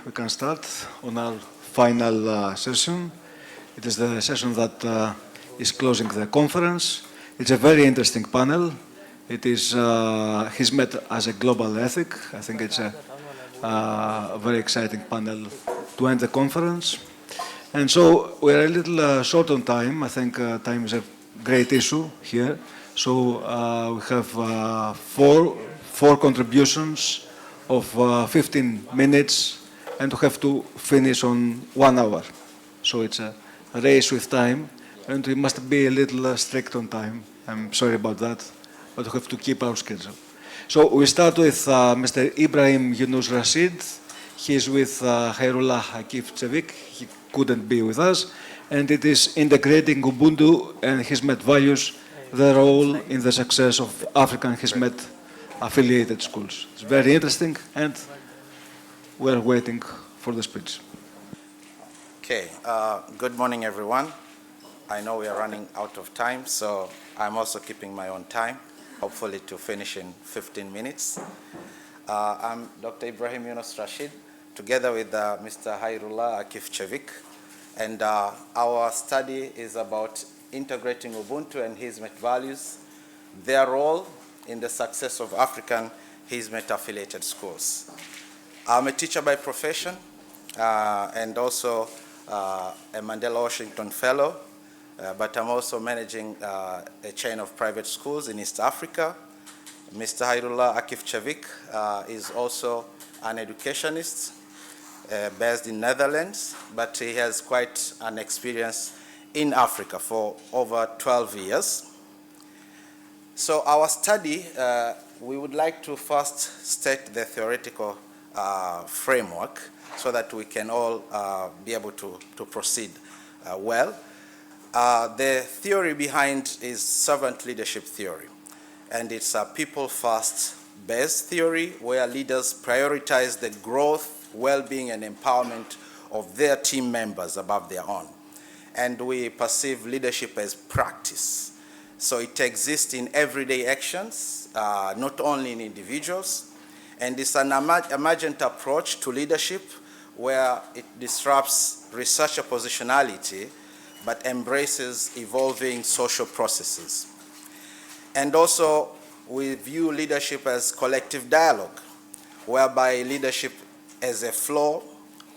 we can start on our final session. It is the session that is closing the conference. It's a very interesting panel. It is Hizmet as a global ethic. I think it's a very exciting panel to end the conference. And so we're a little short on time. I think time is a great issue here. So we have four contributions of 15 minutes, and we have to finish on 1 hour. So it's a race with time, and we must be a little strict on time. I'm sorry about that, but we have to keep our schedule. So we start with Mr. Ibrahim Yunus Rashid. He's with Khairullah Akif Civic. He couldn't be with us, and it is integrating Ubuntu and Hizmet values, the role in the success of African Hizmet affiliated schools. It's very interesting, and we're waiting for the speech. Okay, good morning, everyone. I know we are running out of time, so I'm also keeping my own time, hopefully to finish in 15 minutes. I'm Dr. Ibrahim Yunus Rashid, together with Mr. Khairullah Akif Civic, and our study is about integrating Ubuntu and Hizmet values, their role in the success of African Hizmet-affiliated schools. I'm a teacher by profession and also a Mandela Washington Fellow, but I'm also managing a chain of private schools in East Africa. Mr. Khairullah Akif Civic is also an educationist based in Netherlands, but he has quite an experience in Africa for over 12 years. So our study, we would like to first state the theoretical framework so that we can all be able to proceed well. The theory behind is servant leadership theory, and it's a people-first based theory where leaders prioritize the growth, well-being, and empowerment of their team members above their own. And we perceive leadership as practice. So it exists in everyday actions, not only in individuals. And it's an emergent approach to leadership where it disrupts researcher positionality, but embraces evolving social processes. And also, we view leadership as collective dialogue, whereby leadership as a flow,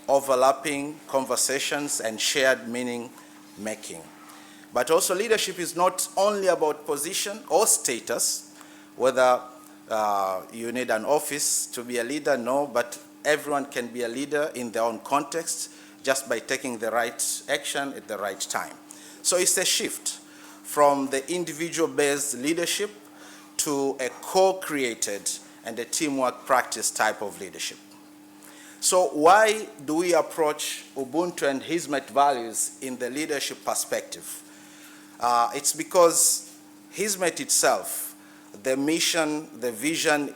overlapping conversations and shared meaning making. But also leadership is not only about position or status, whether you need an office to be a leader, no, but everyone can be a leader in their own context just by taking the right action at the right time. So it's a shift from the individual-based leadership to a co-created and a teamwork practice type of leadership. So why do we approach Ubuntu and Hizmet values in the leadership perspective? It's because Hizmet itself, the mission, the vision,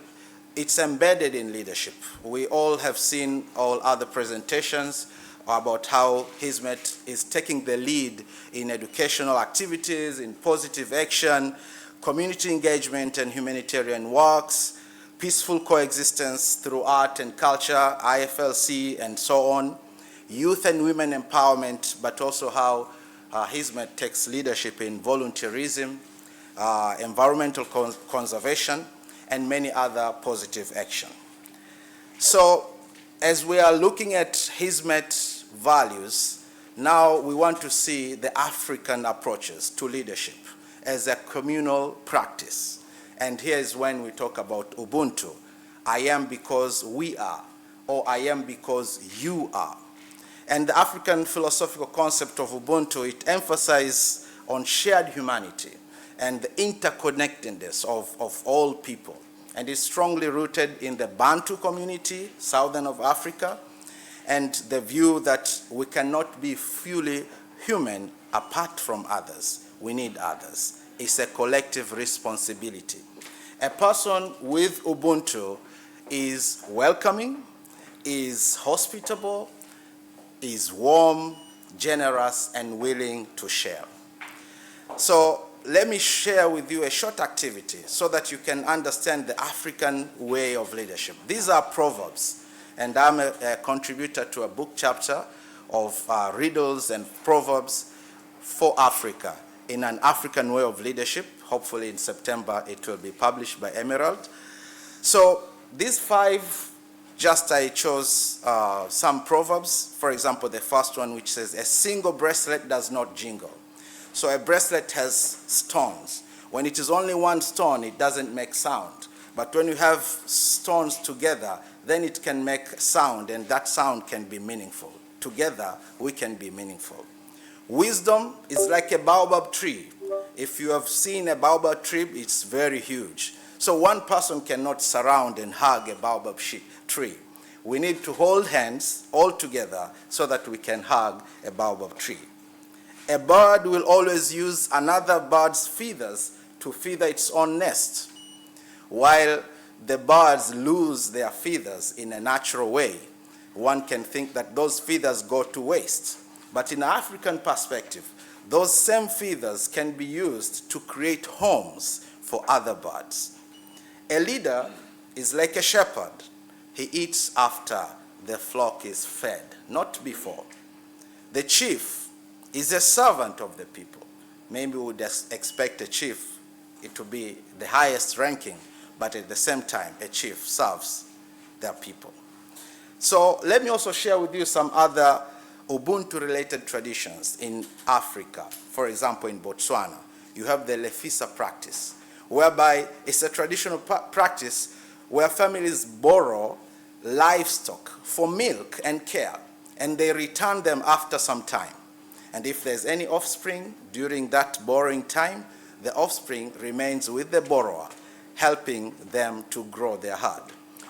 it's embedded in leadership. We all have seen all other presentations about how Hizmet is taking the lead in educational activities, in positive action, community engagement and humanitarian works, peaceful coexistence through art and culture, IFLC, and so on, youth and women empowerment, but also how Hizmet takes leadership in volunteerism, environmental conservation, and many other positive action. So, as we are looking at Hizmet values, now we want to see the African approaches to leadership as a communal practice. And here is when we talk about Ubuntu. I am because we are, or I am because you are. And the African philosophical concept of Ubuntu, it emphasizes on shared humanity and the interconnectedness of all people. And it's strongly rooted in the Bantu community, southern of Africa, and the view that we cannot be fully human apart from others. We need others. It's a collective responsibility. A person with Ubuntu is welcoming, is hospitable, is warm, generous, and willing to share. So let me share with you a short activity so that you can understand the African way of leadership. These are proverbs and I'm a contributor to a book chapter of riddles and proverbs for Africa in an African way of leadership. Hopefully in September it will be published by Emerald. So these 5, just I chose some proverbs. For example, the first one, which says, a single bracelet does not jingle. So a bracelet has stones. When it is only one stone, it doesn't make sound. But when you have stones together, then it can make sound, and that sound can be meaningful. Together, we can be meaningful. Wisdom is like a baobab tree. If you have seen a baobab tree, it's very huge. So one person cannot surround and hug a baobab tree. We need to hold hands all together so that we can hug a baobab tree. A bird will always use another bird's feathers to feather its own nest. While the birds lose their feathers in a natural way, one can think that those feathers go to waste. But in an African perspective, those same feathers can be used to create homes for other birds. A leader is like a shepherd. He eats after the flock is fed, not before. The chief is a servant of the people. Maybe we would expect a chief to be the highest ranking, but at the same time, a chief serves their people. So let me also share with you some other Ubuntu-related traditions in Africa. For example, in Botswana, you have the Lefisa practice, whereby it's a traditional practice where families borrow livestock for milk and care, and they return them after some time. And if there's any offspring during that borrowing time, the offspring remains with the borrower, helping them to grow their herd.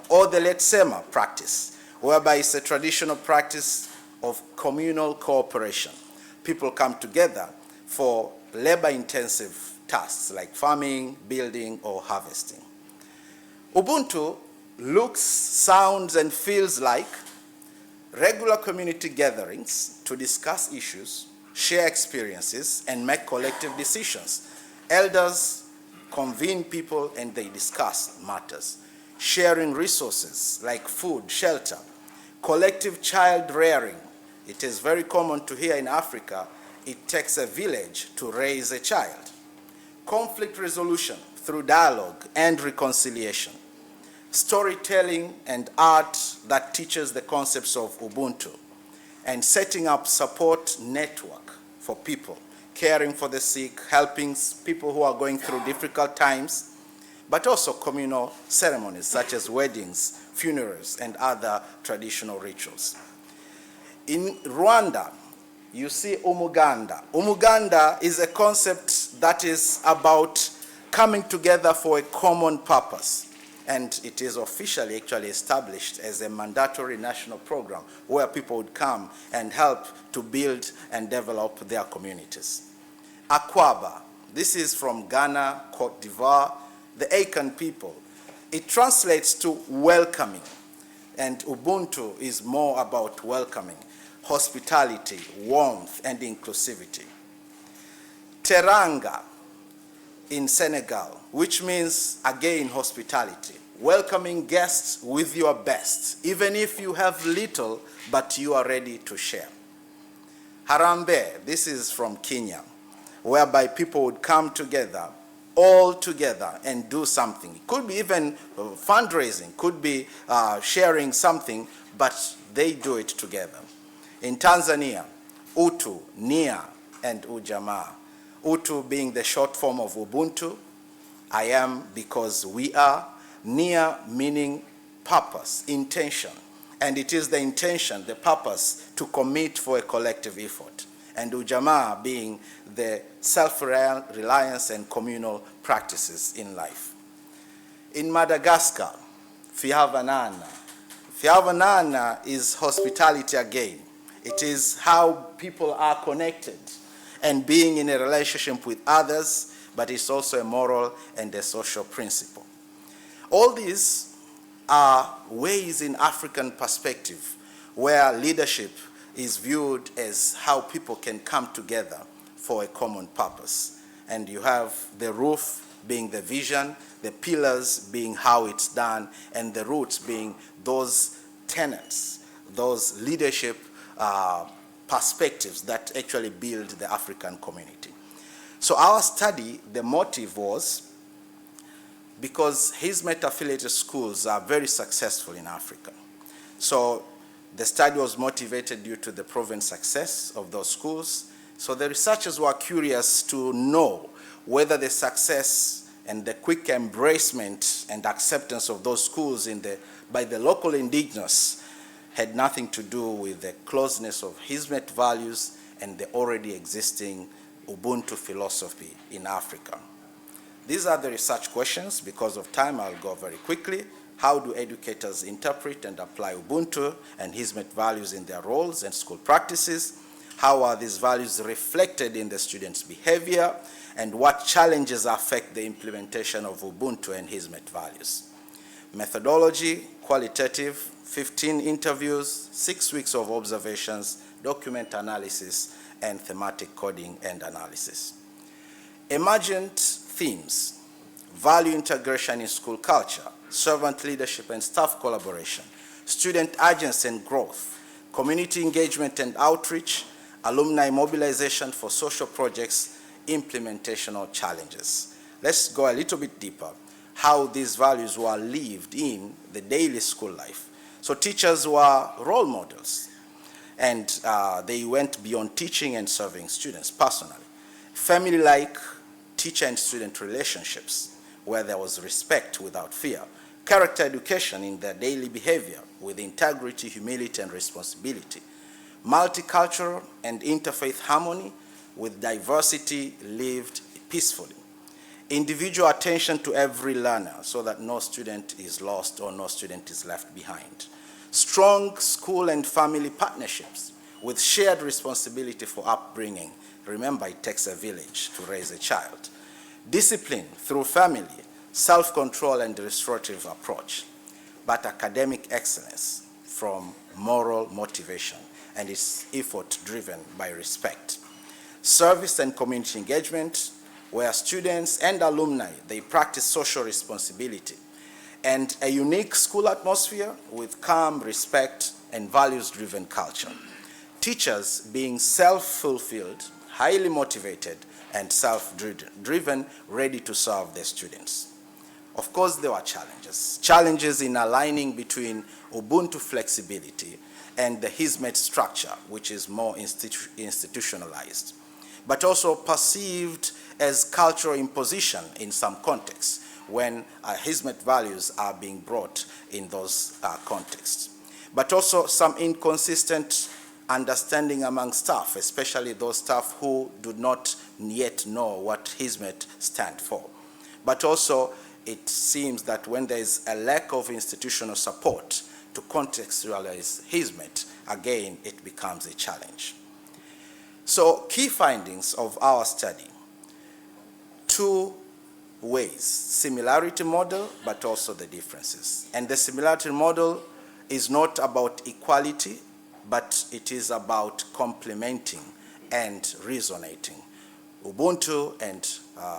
Or the Letsema practice, whereby it's a traditional practice of communal cooperation. People come together for labor-intensive tasks like farming, building, or harvesting. Ubuntu looks, sounds, and feels like regular community gatherings to discuss issues, share experiences, and make collective decisions. Elders convene people and they discuss matters. Sharing resources like food, shelter, collective child rearing. It is very common to hear in Africa, it takes a village to raise a child. Conflict resolution through dialogue and reconciliation. Storytelling and art that teaches the concepts of Ubuntu. And setting up support network for people, caring for the sick, helping people who are going through difficult times, but also communal ceremonies such as weddings, funerals, and other traditional rituals. In Rwanda, you see Umuganda. Umuganda is a concept that is about coming together for a common purpose. And it is officially actually established as a mandatory national program where people would come and help to build and develop their communities. Akwaba, this is from Ghana, Cote d'Ivoire, the Akan people. It translates to welcoming, and Ubuntu is more about welcoming, hospitality, warmth, and inclusivity. Teranga in Senegal, which means, again, hospitality. Welcoming guests with your best, even if you have little, but you are ready to share. Harambe, this is from Kenya, whereby people would come together, all together, and do something. It could be even fundraising, could be sharing something, but they do it together. In Tanzania, Utu, Nia, and Ujamaa. Utu being the short form of Ubuntu, I am because we are, Nia meaning purpose, intention. And it is the intention, the purpose, to commit for a collective effort. And Ujamaa being the self-reliance and communal practices in life. In Madagascar, Fihavanana. Fihavanana is hospitality again. It is how people are connected and being in a relationship with others, but it's also a moral and a social principle. All these are ways in African perspective where leadership is viewed as how people can come together for a common purpose. And you have the roof being the vision, the pillars being how it's done, and the roots being those tenets, those leadership perspectives that actually build the African community. So our study, the motive was because Hizmet affiliated schools are very successful in Africa. So the study was motivated due to the proven success of those schools. So the researchers were curious to know whether the success and the quick embracement and acceptance of those schools by the local indigenous had nothing to do with the closeness of Hizmet values and the already existing Ubuntu philosophy in Africa. These are the research questions. Because of time, I'll go very quickly. How do educators interpret and apply Ubuntu and Hizmet values in their roles and school practices? How are these values reflected in the students' behavior? And what challenges affect the implementation of Ubuntu and Hizmet values? Methodology, qualitative, 15 interviews, 6 weeks of observations, document analysis, and thematic coding and analysis. Emergent themes: value integration in school culture, servant leadership and staff collaboration, student agency and growth, community engagement and outreach, alumni mobilization for social projects, implementational challenges. Let's go a little bit deeper. How these values were lived in the daily school life. So teachers were role models, and they went beyond teaching and serving students personally. Family-like teacher and student relationships, where there was respect without fear. Character education in their daily behavior with integrity, humility, and responsibility. Multicultural and interfaith harmony with diversity lived peacefully. Individual attention to every learner so that no student is lost or no student is left behind. Strong school and family partnerships with shared responsibility for upbringing. Remember, it takes a village to raise a child. Discipline through family, self-control and restorative approach, but academic excellence from moral motivation and its effort driven by respect. Service and community engagement, where students and alumni, they practice social responsibility, and a unique school atmosphere with calm, respect, and values-driven culture. Teachers being self-fulfilled, highly motivated, and self-driven, ready to serve their students. Of course, there were challenges. Challenges in aligning between Ubuntu flexibility and the Hizmet structure, which is more institutionalized, but also perceived as cultural imposition in some contexts when Hizmet values are being brought in those contexts. But also some inconsistent understanding among staff, especially those staff who do not yet know what Hizmet stands for. But also, it seems that when there is a lack of institutional support to contextualize Hizmet, again, it becomes a challenge. So, key findings of our study: 2 ways, similarity model, but also the differences. And the similarity model is not about equality, but it is about complementing and resonating. Ubuntu and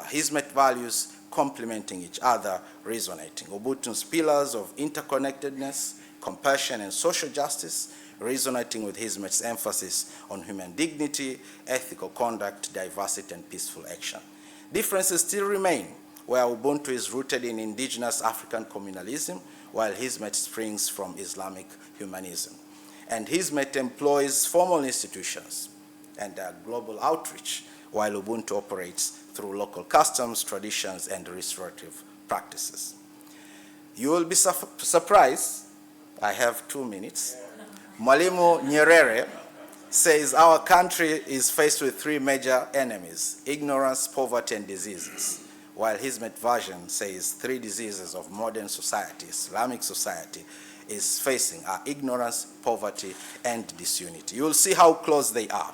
Hizmet values complementing each other, resonating. Ubuntu's pillars of interconnectedness, compassion, and social justice, resonating with Hizmet's emphasis on human dignity, ethical conduct, diversity, and peaceful action. Differences still remain, where Ubuntu is rooted in indigenous African communalism, while Hizmet springs from Islamic humanism. And Hizmet employs formal institutions and global outreach, while Ubuntu operates through local customs, traditions, and restorative practices. You will be surprised, I have 2 minutes. Mwalimu Nyerere says our country is faced with 3 major enemies: ignorance, poverty, and diseases, while Hizmet version says 3 diseases of modern society, Islamic society, is facing are ignorance, poverty, and disunity. You will see how close they are.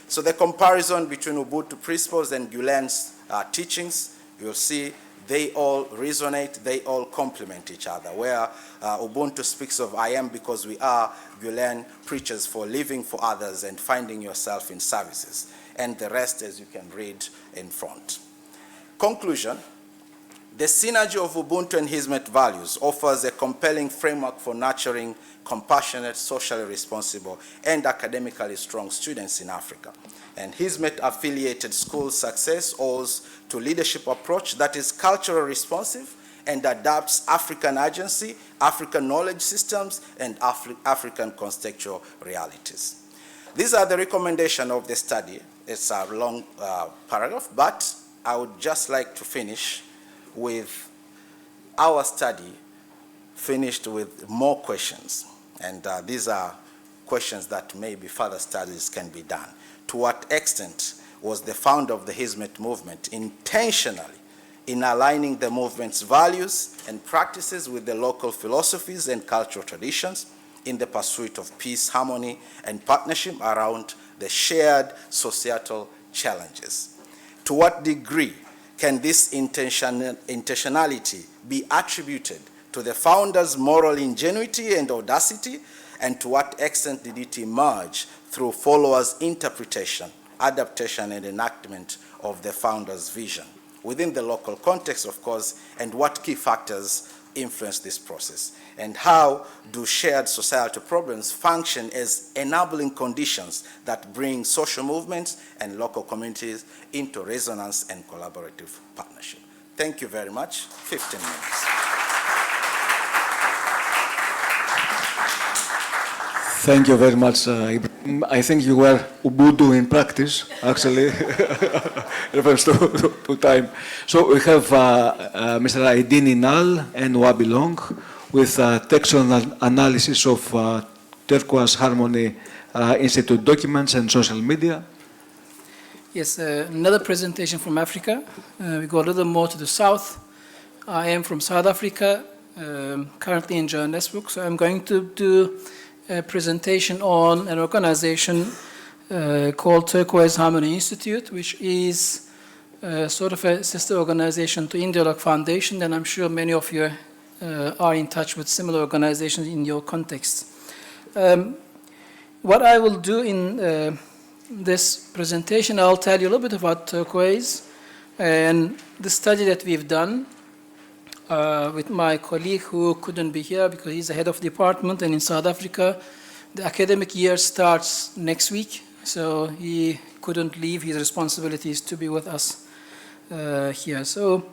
So the comparison between Ubuntu principles and Gulen's teachings, you'll see they all resonate, they all complement each other. Where Ubuntu speaks of I am because we are, Gulen preaches for living for others and finding yourself in services. And the rest, as you can read in front. Conclusion: The synergy of Ubuntu and Hizmet values offers a compelling framework for nurturing compassionate, socially responsible, and academically strong students in Africa. And Hizmet-affiliated school success owes to leadership approach that is culturally responsive and adapts African agency, African knowledge systems, and African contextual realities. These are the recommendations of the study. It's a long paragraph, but I would just like to finish with our study finished with more questions. And these are questions that maybe further studies can be done. To what extent was the founder of the Hizmet movement intentionally in aligning the movement's values and practices with the local philosophies and cultural traditions in the pursuit of peace, harmony, and partnership around the shared societal challenges? To what degree can this intentionality be attributed to the founder's moral ingenuity and audacity, and to what extent did it emerge through followers' interpretation, adaptation, and enactment of the founder's vision, within the local context, of course, and what key factors influence this process? And how do shared societal problems function as enabling conditions that bring social movements and local communities into resonance and collaborative partnership? Thank you very much. 15 minutes. Thank you very much, Ibrahim. I think you were Ubuntu in practice, actually, refers to time. So we have Mr. Aidin Inal and Wabi Long with textual analysis of Turquoise Harmony Institute documents and social media. Yes, another presentation from Africa. We go a little more to the south. I am from South Africa, currently in Johannesburg, so I'm going to do a presentation on an organization called Turquoise Harmony Institute, which is sort of a sister organization to Indialogue Foundation, and I'm sure many of you are in touch with similar organizations in your context. What I will do in this presentation, I'll tell you a little bit about Turquoise and the study that we've done with my colleague who couldn't be here because he's the head of department, and in South Africa the academic year starts next week, so he couldn't leave his responsibilities to be with us here. So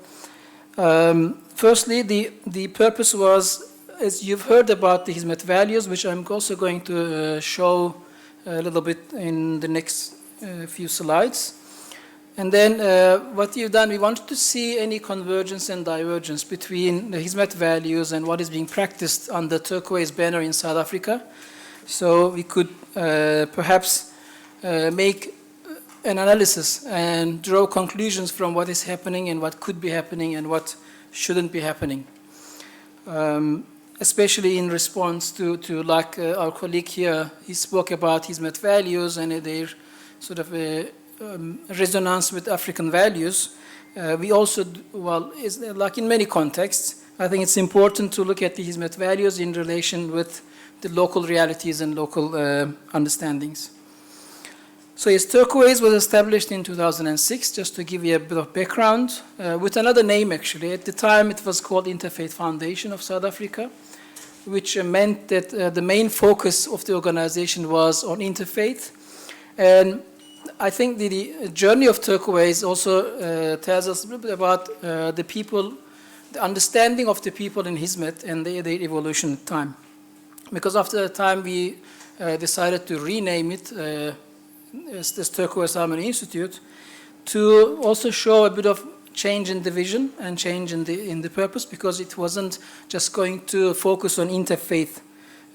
firstly, the purpose was, as you've heard about the Hizmet values, which I'm also going to show a little bit in the next few slides. And then what we've done, we wanted to see any convergence and divergence between the Hizmet values and what is being practiced under Turquoise banner in South Africa. So we could perhaps make an analysis and draw conclusions from what is happening and what could be happening and what shouldn't be happening. Especially in response to like our colleague here, he spoke about Hizmet values and their sort of resonance with African values. We also, well, like in many contexts, I think it's important to look at the Hizmet values in relation with the local realities and local understandings. So yes, Turquoise was established in 2006, just to give you a bit of background, with another name actually. At the time it was called Interfaith Foundation of South Africa, which meant that the main focus of the organization was on interfaith. And I think the journey of Turquoise also tells us a little bit about the people, the understanding of the people in Hizmet and their evolution in time. Because after the time we decided to rename it as this Turquoise Harmony Institute to also show a bit of change in the vision and change in the purpose, because it wasn't just going to focus on interfaith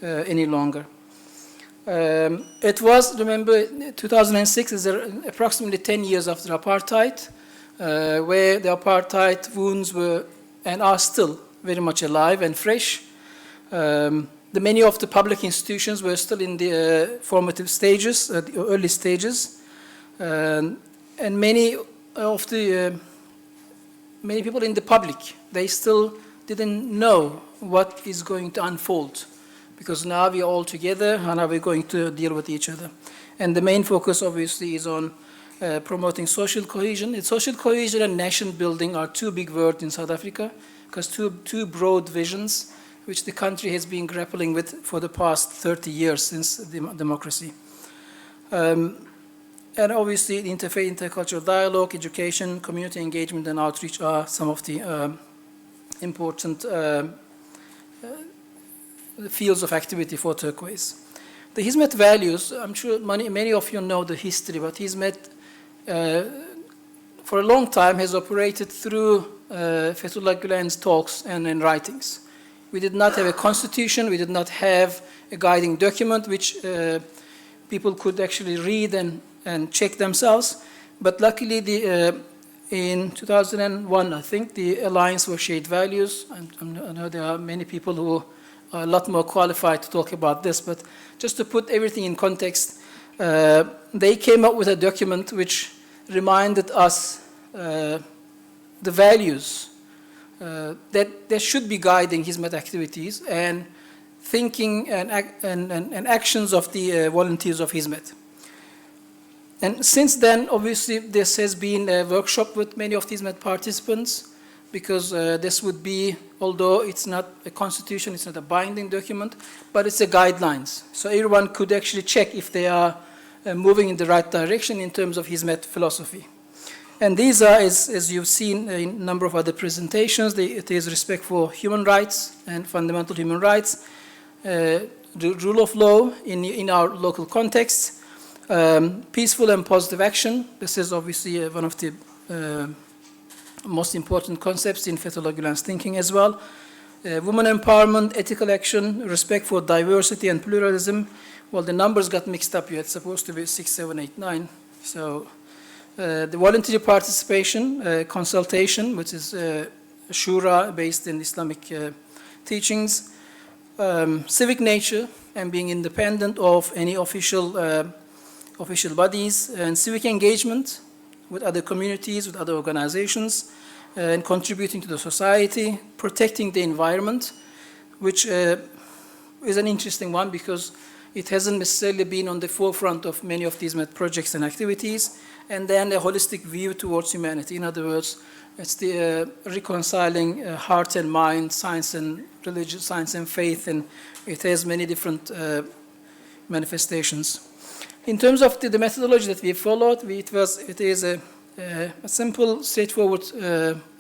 any longer. It was, remember, 2006 is approximately 10 years after apartheid, where the apartheid wounds were and are still very much alive and fresh. Many of the public institutions were still in the formative stages, the early stages, and many people in the public, they still didn't know what is going to unfold, because now we are all together and now we're going to deal with each other. And the main focus obviously is on promoting social cohesion. Social cohesion and nation building are two big words in South Africa, because two broad visions which the country has been grappling with for the past 30 years since democracy. And obviously, the interfaith, intercultural dialogue, education, community engagement, and outreach are some of the important fields of activity for Turquoise. The Hizmet values, I'm sure many of you know the history, but Hizmet for a long time has operated through Fethullah Gülen's talks and writings. We did not have a constitution, we did not have a guiding document which people could actually read and check themselves. But luckily, in 2001, I think, the Alliance for Shared Values, I know there are many people who are a lot more qualified to talk about this, but just to put everything in context, they came up with a document which reminded us the values that should be guiding Hizmet activities and thinking and actions of the volunteers of Hizmet. And since then, obviously, this has been a workshop with many of the Hizmet participants, because this would be, although it's not a constitution, it's not a binding document, but it's a guidelines. So everyone could actually check if they are moving in the right direction in terms of Hizmet philosophy. And these are, as you've seen in a number of other presentations, it is respect for human rights and fundamental human rights, the rule of law in our local context, peaceful and positive action. This is obviously one of the most important concepts in Fethullah Gülen's thinking as well. Women empowerment, ethical action, respect for diversity and pluralism. Well, the numbers got mixed up here. It's supposed to be 6, 7, 8, 9. So the voluntary participation, consultation, which is shura based in Islamic teachings, civic nature and being independent of any official bodies, and civic engagement with other communities, with other organizations, and contributing to the society, protecting the environment, which is an interesting one because it hasn't necessarily been on the forefront of many of these projects and activities, and then a holistic view towards humanity. In other words, it's the reconciling heart and mind, science and religion, science and faith, and it has many different manifestations. In terms of the methodology that we followed, it is a simple, straightforward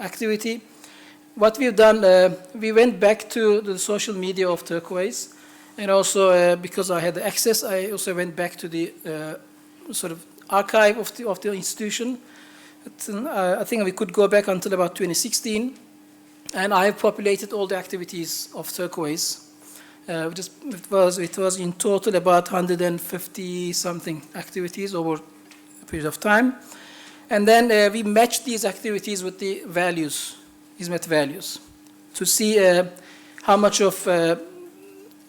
activity. What we've done, we went back to the social media of Turquoise, and also because I had access, I also went back to the sort of archive of the institution. I think we could go back until about 2016, and I have populated all the activities of Turquoise. It was in total about 150 something activities over a period of time, and then we matched these activities with the values, Hizmet values, to see how much of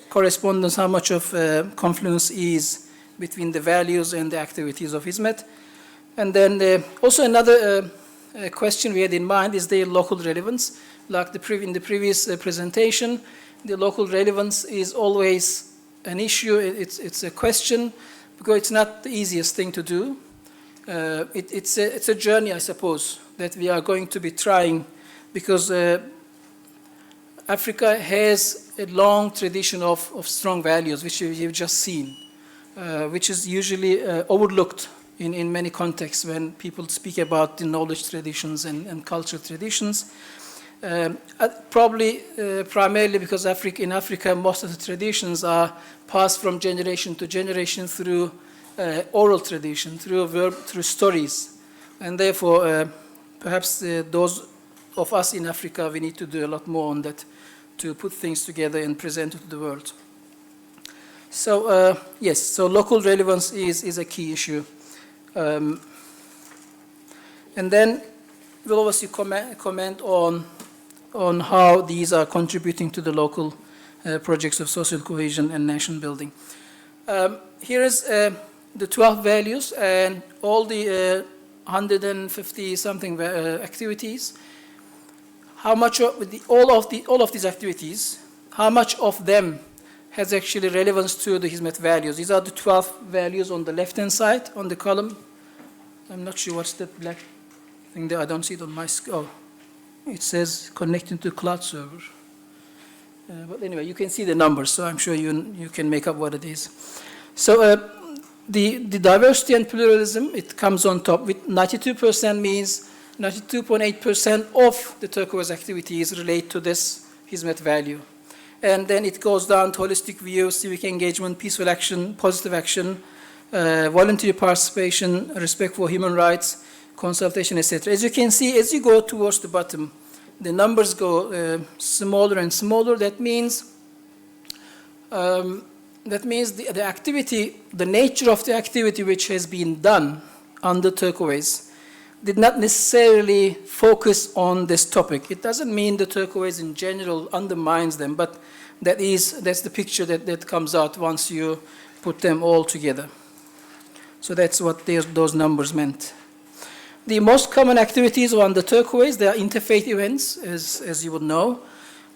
correspondence, how much of confluence is between the values and the activities of Hizmet. And then also another question we had in mind is the local relevance. Like in the previous presentation, the local relevance is always an issue. It's a question because it's not the easiest thing to do. It's a journey, I suppose, that we are going to be trying, because Africa has a long tradition of strong values, which you've just seen, which is usually overlooked in many contexts when people speak about the knowledge traditions and cultural traditions. Primarily because in Africa, most of the traditions are passed from generation to generation through oral tradition, through stories. And therefore, perhaps those of us in Africa, we need to do a lot more on that to put things together and present it to the world. So, yes, so local relevance is a key issue. And then we'll obviously comment on how these are contributing to the local projects of social cohesion and nation building. Here is the 12 values and all the 150 something activities. How much of all of these activities, how much of them has actually relevance to the Hizmet values? These are the 12 values on the left-hand side on the column. I'm not sure what's that black thing there. I don't see it on my screen. Oh, it says connecting to cloud server. But anyway, you can see the numbers, so I'm sure you can make up what it is. So the diversity and pluralism, it comes on top with 92% means 92.8% of the turquoise activities relate to this Hizmet value. And then it goes down to holistic view, civic engagement, peaceful action, positive action, voluntary participation, respect for human rights, consultation, etc. As you can see, as you go towards the bottom, the numbers go smaller and smaller. That means the activity, the nature of the activity which has been done under turquoise did not necessarily focus on this topic. It doesn't mean the turquoise in general undermines them, but that's the picture that comes out once you put them all together. So that's what those numbers meant. The most common activities on the turquoise, they are interfaith events, as you would know,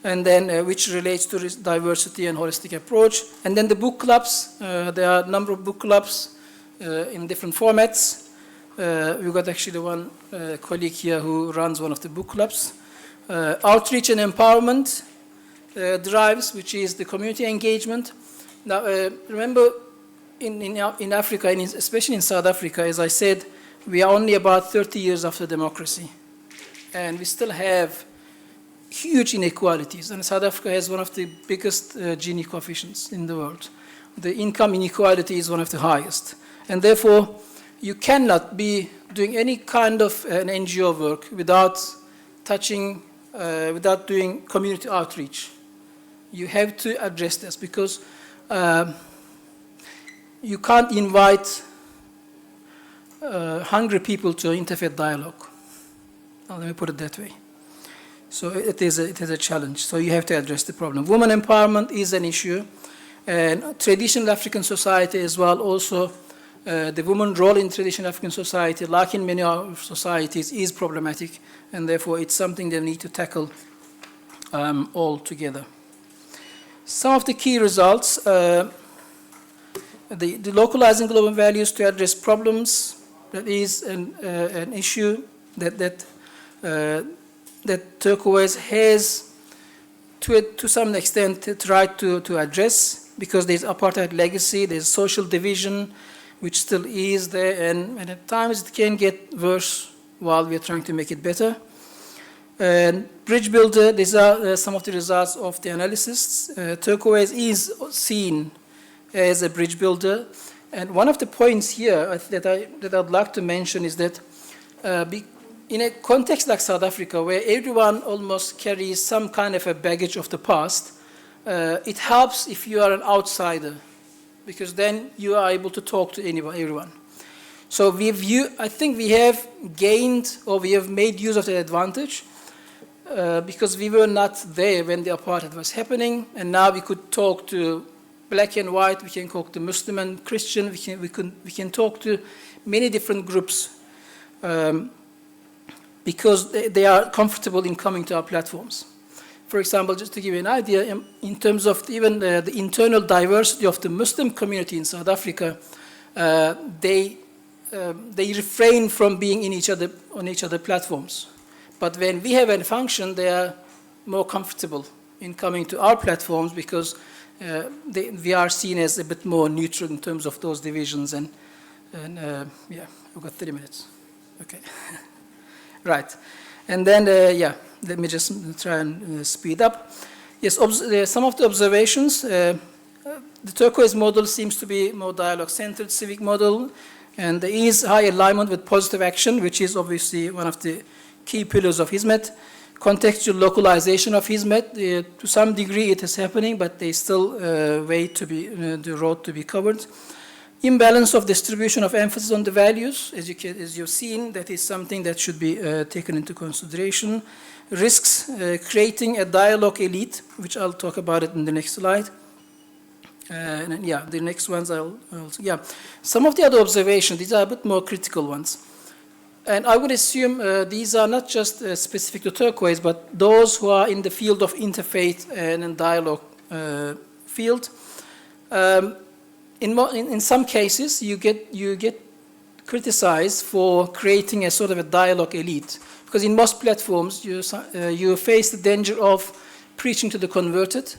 and then which relates to this diversity and holistic approach. And then the book clubs, there are a number of book clubs in different formats. We've got actually one colleague here who runs one of the book clubs. Outreach and empowerment drives, which is the community engagement. Now, remember, in Africa, and especially in South Africa, as I said, we are only about 30 years after democracy, and we still have huge inequalities. And South Africa has one of the biggest Gini coefficients in the world. The income inequality is one of the highest, and therefore, you cannot be doing any kind of an NGO work without without doing community outreach. You have to address this because you can't invite hungry people to interfaith dialogue. Now, let me put it that way. So it is a challenge. So you have to address the problem. Women empowerment is an issue, and traditional African society as well also. The woman's role in traditional African society, like in many other societies, is problematic, and therefore it's something they need to tackle all together. Some of the key results, the localizing global values to address problems, that is an issue that turquoise has, to some extent, tried to address, because there's apartheid legacy, there's social division, which still is there, and at times it can get worse while we're trying to make it better. And bridge builder, these are some of the results of the analysis. Turquoise is seen as a bridge builder, and one of the points here that I'd like to mention is that in a context like South Africa, where everyone almost carries some kind of a baggage of the past, it helps if you are an outsider, because then you are able to talk to everyone. So I think we have gained, or we have made use of that advantage, because we were not there when the apartheid was happening, and now we could talk to black and white, we can talk to Muslim and Christian, we can talk to many different groups, because they are comfortable in coming to our platforms. For example, just to give you an idea, in terms of even the internal diversity of the Muslim community in South Africa, they refrain from being on each other platforms. But when we have a function, they are more comfortable in coming to our platforms, because we are seen as a bit more neutral in terms of those divisions. And yeah, we've got 30 minutes. Okay, right. And then, let me just try and speed up. Yes, some of the observations. The turquoise model seems to be more dialogue-centered civic model, and there is high alignment with positive action, which is obviously one of the key pillars of Hizmet. Contextual localization of Hizmet, to some degree it is happening, but there's still the road to be covered. Imbalance of distribution of emphasis on the values, as you've seen, that is something that should be taken into consideration. Risks, creating a dialogue elite, which I'll talk about it in the next slide. And then, the next ones Some of the other observations, these are a bit more critical ones. And I would assume these are not just specific to turquoise, but those who are in the field of interfaith and dialogue field. In some cases, you get criticized for creating a sort of a dialogue elite. Because in most platforms, you face the danger of preaching to the converted,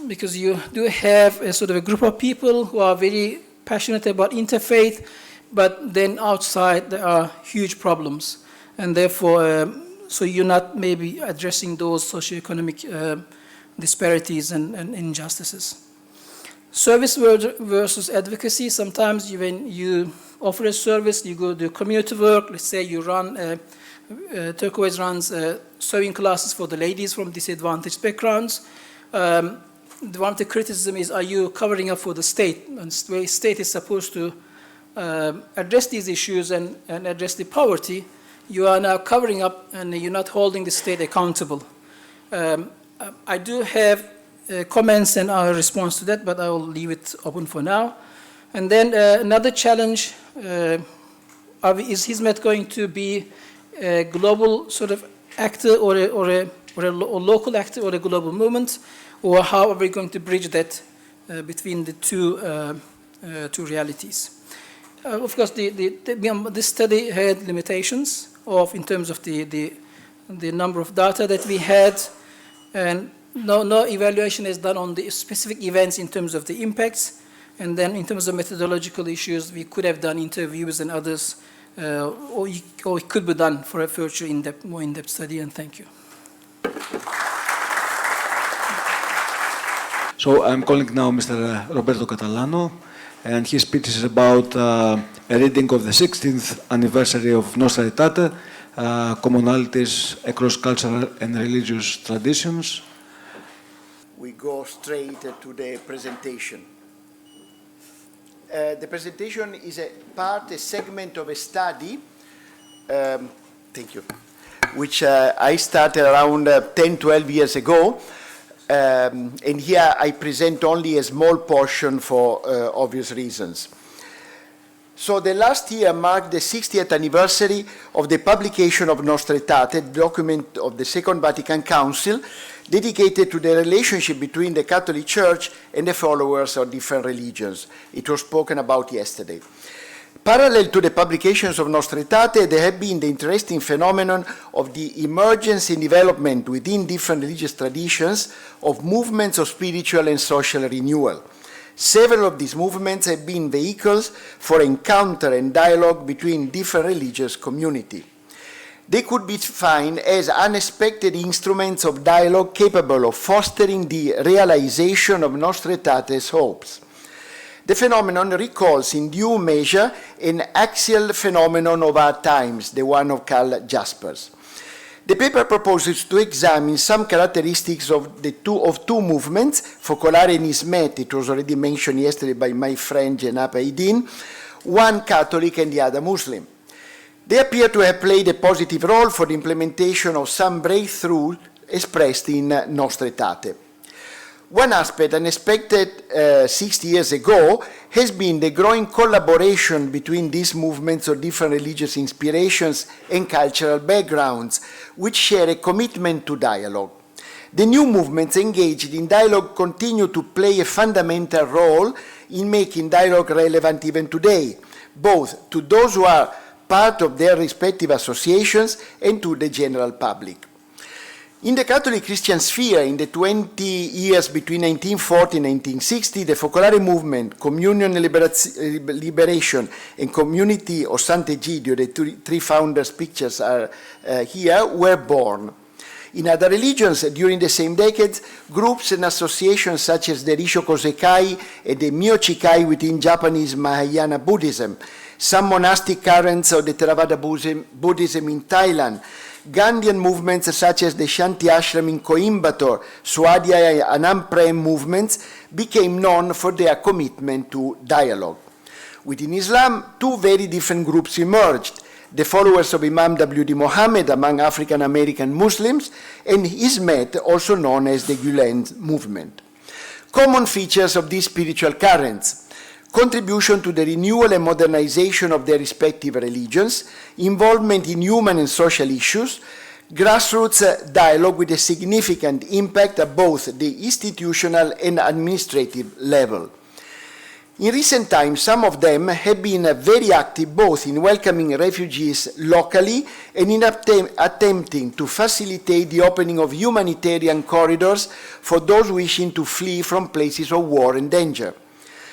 because you do have a sort of a group of people who are very passionate about interfaith, but then outside there are huge problems. And therefore, so you're not maybe addressing those socioeconomic disparities and injustices. Service versus advocacy. Sometimes when you offer a service, you go do community work. Let's say you run, Turquoise runs sewing classes for the ladies from disadvantaged backgrounds. One of the criticism is, are you covering up for the state? And the state is supposed to address these issues and address the poverty. You are now covering up and you're not holding the state accountable. I do have comments and our response to that, but I will leave it open for now. And then another challenge, is Hizmet going to be a global sort of actor or a local actor or a global movement? Or how are we going to bridge that between the two realities? Of course, this study had limitations in terms of the number of data that we had, and no evaluation is done on the specific events in terms of the impacts. And then in terms of methodological issues, we could have done interviews and others, or it could be done for a future more in-depth study, and thank you. So I'm calling now Mr. Roberto Catalano, and his speech is about a reading of the 16th anniversary of Nostra Aetate, commonalities across cultural and religious traditions. We go straight to the presentation. The presentation is a segment of a study, thank you, which I started around 10, 12 years ago. And here I present only a small portion for obvious reasons. So the last year marked the 60th anniversary of the publication of Nostra Aetate, document of the Second Vatican Council, dedicated to the relationship between the Catholic Church and the followers of different religions. It was spoken about yesterday. Parallel to the publications of Nostra Aetate, there have been the interesting phenomenon of the emergence and development within different religious traditions of movements of spiritual and social renewal. Several of these movements have been vehicles for encounter and dialogue between different religious communities. They could be defined as unexpected instruments of dialogue capable of fostering the realization of Nostra Aetate's hopes. The phenomenon recalls in due measure an axial phenomenon of our times, the one of Karl Jaspers. The paper proposes to examine some characteristics of two movements, Focolare and Hizmet. It was already mentioned yesterday by my friend Jenap Aydin, one Catholic and the other Muslim. They appear to have played a positive role for the implementation of some breakthrough expressed in Nostra Aetate. One aspect unexpected 60 years ago has been the growing collaboration between these movements of different religious inspirations and cultural backgrounds, which share a commitment to dialogue. The new movements engaged in dialogue continue to play a fundamental role in making dialogue relevant even today, both to those who are part of their respective associations and to the general public. In the Catholic Christian sphere, in the 20 years between 1940 and 1960, the Focolare movement, Communion and Liberation, and Community of Sant'Egidio, the three founders' pictures are here, were born. In other religions, during the same decades, groups and associations such as the Risho Kosekai and the Myochikai within Japanese Mahayana Buddhism, some monastic currents of the Theravada Buddhism in Thailand, Gandhian movements such as the Shanti Ashram in Coimbatore, Swadhyaya and Anam movements became known for their commitment to dialogue. Within Islam, two very different groups emerged: the followers of Imam W.D. Muhammad among African American Muslims, and Hizmet, also known as the Gulen movement. Common features of these spiritual currents: contribution to the renewal and modernization of their respective religions, involvement in human and social issues, grassroots dialogue with a significant impact at both the institutional and administrative level. In recent times, some of them have been very active both in welcoming refugees locally and in attempting to facilitate the opening of humanitarian corridors for those wishing to flee from places of war and danger.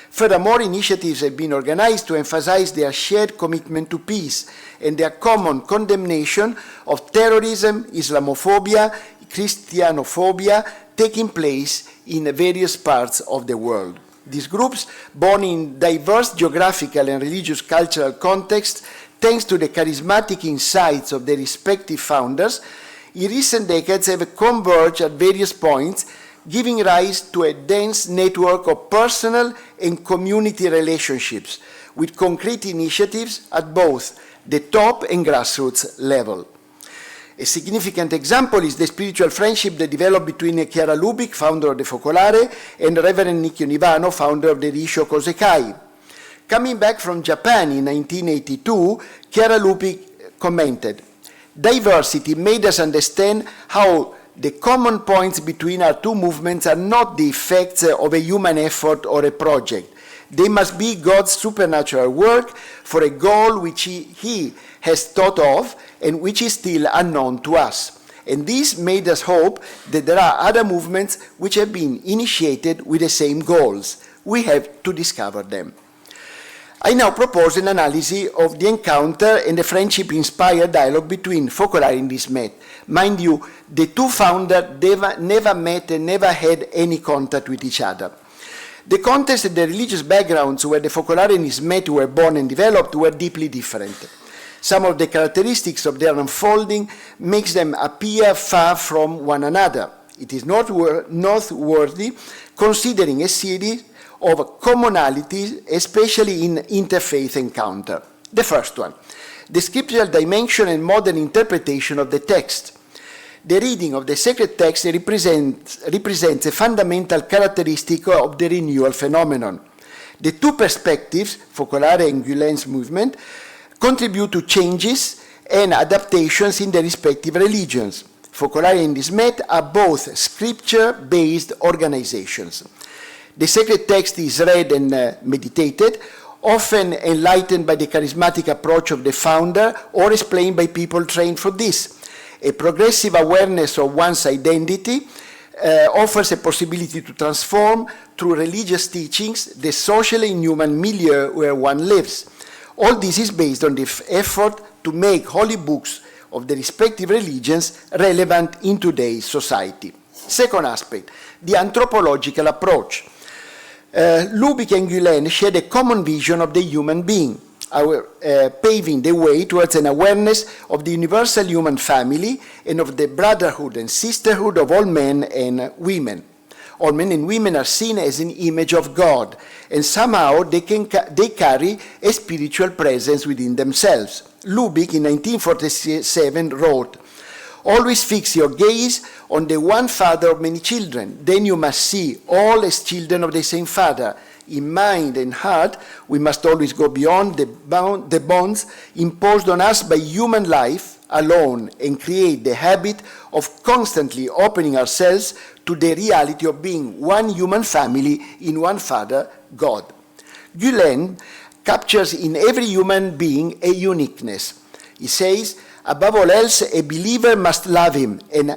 Furthermore, initiatives have been organized to emphasize their shared commitment to peace and their common condemnation of terrorism, Islamophobia, Christianophobia taking place in various parts of the world. These groups, born in diverse geographical and religious cultural contexts, thanks to the charismatic insights of their respective founders, in recent decades have converged at various points, giving rise to a dense network of personal and community relationships with concrete initiatives at both the top and grassroots level. A significant example is the spiritual friendship that developed between Chiara Lubich, founder of the Focolare, and Reverend Nikkio Nivano, founder of the Risho Kosekai. Coming back from Japan in 1982, Chiara Lubich commented, "Diversity made us understand how the common points between our two movements are not the effects of a human effort or a project. They must be God's supernatural work for a goal which he has thought of and which is still unknown to us. And this made us hope that there are other movements which have been initiated with the same goals. We have to discover them." I now propose an analysis of the encounter and the friendship-inspired dialogue between Focolare and Hizmet. Mind you, the two founders never met and never had any contact with each other. The context and the religious backgrounds where the Focolare and Hizmet were born and developed were deeply different. Some of the characteristics of their unfolding makes them appear far from one another. It is noteworthy considering a series of commonalities, especially in interfaith encounter. The first one, the scriptural dimension and modern interpretation of the text. The reading of the sacred text represents a fundamental characteristic of the renewal phenomenon. The two perspectives, Focolare and Gulen's movement, contribute to changes and adaptations in their respective religions. Focolare and Hizmet are both scripture-based organizations. The sacred text is read and meditated, often enlightened by the charismatic approach of the founder or explained by people trained for this. A progressive awareness of one's identity offers a possibility to transform through religious teachings the social and human milieu where one lives. All this is based on the effort to make holy books of the respective religions relevant in today's society. Second aspect, the anthropological approach. Lubich and Gulen shared a common vision of the human being, paving the way towards an awareness of the universal human family and of the brotherhood and sisterhood of all men and women. All men and women are seen as an image of God, and somehow they carry a spiritual presence within themselves. Lubich in 1947 wrote, "Always fix your gaze on the one father of many children. Then you must see all as children of the same father. In mind and heart, we must always go beyond the bonds imposed on us by human life alone and create the habit of constantly opening ourselves to the reality of being one human family in one Father, God." Gulen captures in every human being a uniqueness. He says, "Above all else, a believer must love him and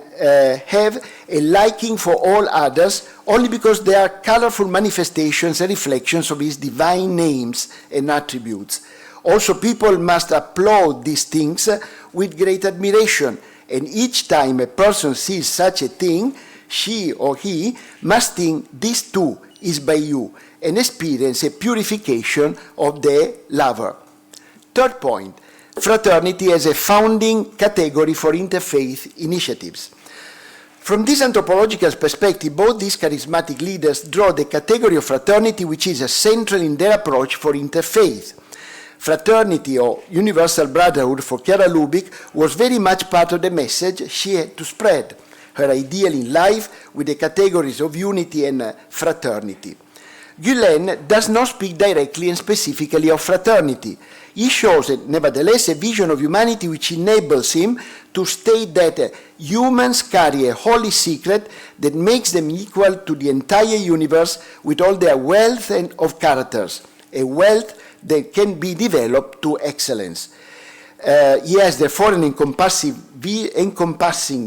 have a liking for all others only because they are colorful manifestations and reflections of his divine names and attributes. Also, people must applaud these things with great admiration, and each time a person sees such a thing, she or he must think this too is by you and experience a purification of the lover." Third point, fraternity as a founding category for interfaith initiatives. From this anthropological perspective, both these charismatic leaders draw the category of fraternity which is central in their approach for interfaith. Fraternity or universal brotherhood for Chiara Lubich was very much part of the message she had to spread, her ideal in life with the categories of unity and fraternity. Gulen does not speak directly and specifically of fraternity. He shows, nevertheless, a vision of humanity which enables him to state that humans carry a holy secret that makes them equal to the entire universe with all their wealth and of characters, a wealth that can be developed to excellence. He has therefore an encompassing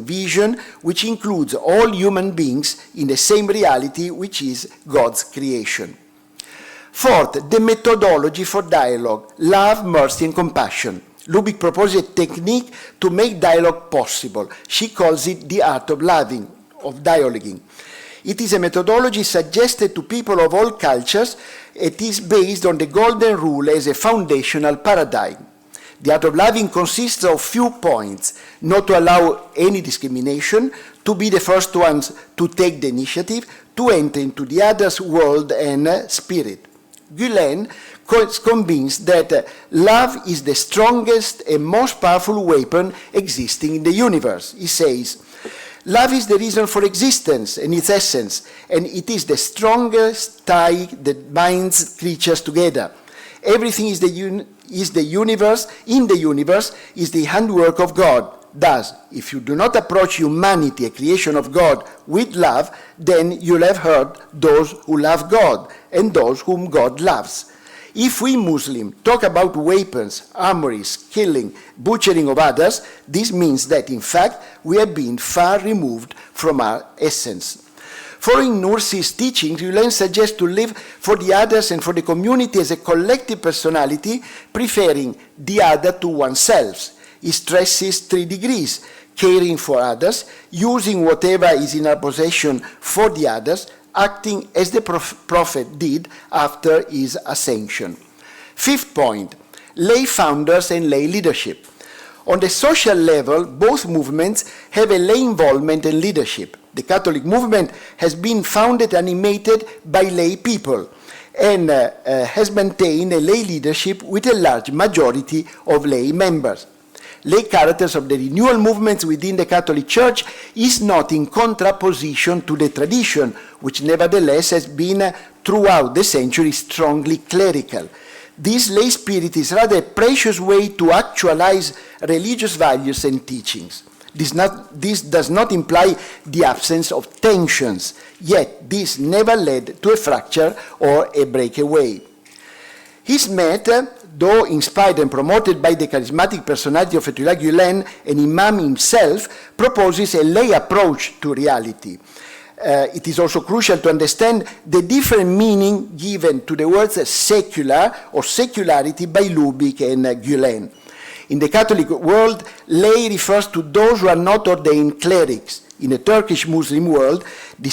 vision which includes all human beings in the same reality which is God's creation. Fourth, the methodology for dialogue, love, mercy, and compassion. Lubick proposes a technique to make dialogue possible. She calls it the art of loving, of dialoguing. It is a methodology suggested to people of all cultures. It is based on the golden rule as a foundational paradigm. The art of loving consists of few points: not to allow any discrimination, to be the first ones to take the initiative, to enter into the other's world and spirit. Gulen is convinced that love is the strongest and most powerful weapon existing in the universe. He says, love is the reason for existence and its essence, and it is the strongest tie that binds creatures together. Everything is the universe, in the universe is the handwork of God. Thus, if you do not approach humanity, a creation of God, with love, then you'll have hurt those who love God and those whom God loves. If we Muslims talk about weapons, armories, killing, butchering of others, this means that in fact we have been far removed from our essence. Following Nursi's teachings, Gulen suggests to live for the others and for the community as a collective personality, preferring the other to oneself. He stresses 3 degrees: caring for others, using whatever is in our possession for the others, acting as the Prophet did after his ascension. Fifth point, lay founders and lay leadership. On the social level, both movements have a lay involvement and leadership. The Catholic movement has been founded and animated by lay people and has maintained a lay leadership with a large majority of lay members. Lay characters of the renewal movements within the Catholic Church is not in contraposition to the tradition, which nevertheless has been throughout the centuries strongly clerical. This lay spirit is rather a precious way to actualize religious values and teachings. This does not imply the absence of tensions, yet this never led to a fracture or a breakaway. Hizmet, though inspired and promoted by the charismatic personality of Fethullah Gulen, an imam himself, proposes a lay approach to reality. It is also crucial to understand the different meaning given to the words secular or secularity by Lubick and Gulen. In the Catholic world, lay refers to those who are not ordained clerics. In the Turkish Muslim world, we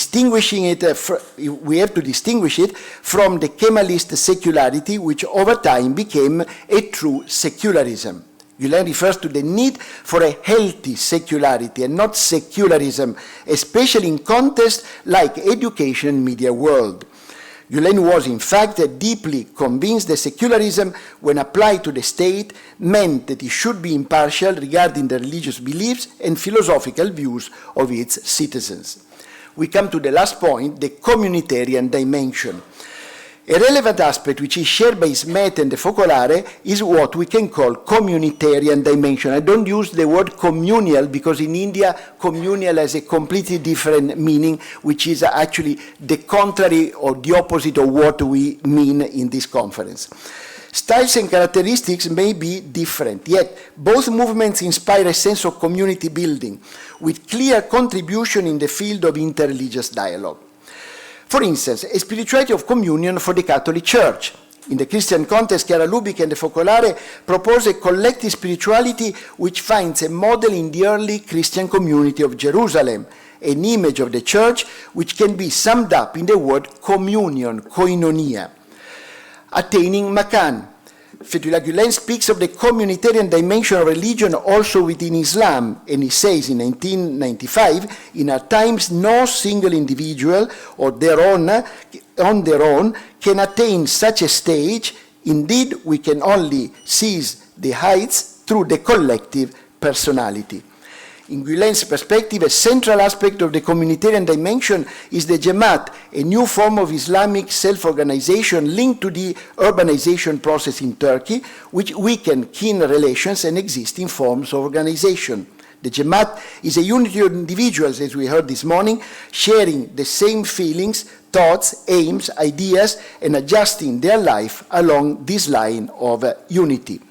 have to distinguish it from the Kemalist secularity, which over time became a true secularism. Gulen refers to the need for a healthy secularity and not secularism, especially in contexts like education and media world. Gulen was, in fact, deeply convinced that secularism, when applied to the state, meant that it should be impartial regarding the religious beliefs and philosophical views of its citizens. We come to the last point, the communitarian dimension. A relevant aspect which is shared by Hizmet and the Focolare is what we can call communitarian dimension. I don't use the word communal because in India communal has a completely different meaning, which is actually the contrary or the opposite of what we mean in this conference. Styles and characteristics may be different, yet both movements inspire a sense of community building with clear contribution in the field of interreligious dialogue. For instance, a spirituality of communion for the Catholic Church. In the Christian context, Chiara Lubick and the Focolare propose a collective spirituality which finds a model in the early Christian community of Jerusalem, an image of the Church which can be summed up in the word communion, koinonia. Attaining Makan. Fethullah Gulen speaks of the communitarian dimension of religion also within Islam, and he says in 1995, in our times no single individual on their own can attain such a stage. Indeed, we can only seize the heights through the collective personality. In Gulen's perspective, a central aspect of the communitarian dimension is the Jemaat, a new form of Islamic self-organization linked to the urbanization process in Turkey, which weaken kin relations and existing forms of organization. The Jemaat is a unity of individuals, as we heard this morning, sharing the same feelings, thoughts, aims, ideas, and adjusting their life along this line of unity.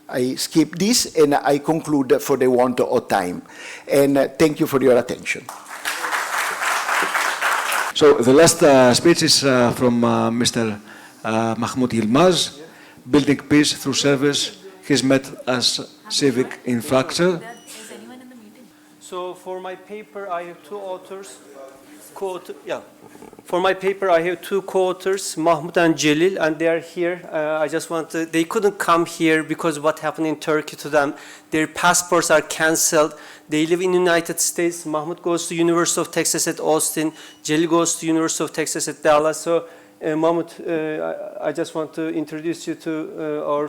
I skip this and I conclude for the want of time. And thank you for your attention. So the last speech is from Mr. Mahmoud Yilmaz, Building Peace Through Service, Hizmet as Civic Infrastructure. Is anyone in the meeting? So for my paper, I have two authors. For my paper, I have two co-authors, Mahmoud and Jalil, and they are here. I just want to, they couldn't come here because of what happened in Turkey to them. Their passports are canceled. They live in the United States. Mahmoud goes to University of Texas at Austin. Jalil goes to University of Texas at Dallas. So Mahmoud, I just want to introduce you to our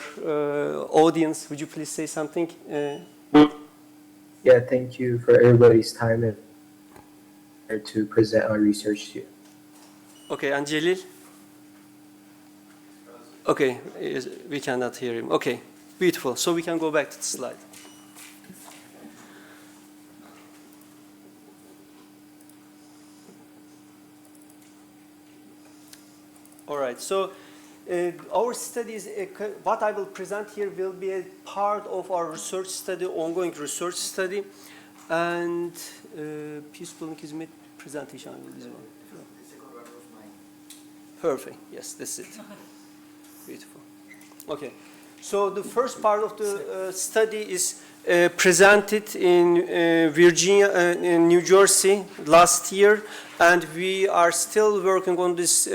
audience. Would you please say something? Yeah, thank you for everybody's time and to present our research to you. Okay, and Jalil? Okay, we cannot hear him. Okay, beautiful. So we can go back to the slide. All right, so our studies, what I will present here will be a part of our research study, ongoing research study. And Peaceful Hizmet presentation. Perfect. Yes, that's it. Beautiful. Okay. So the first part of the study is presented in Virginia, in New Jersey last year, and we are still working on this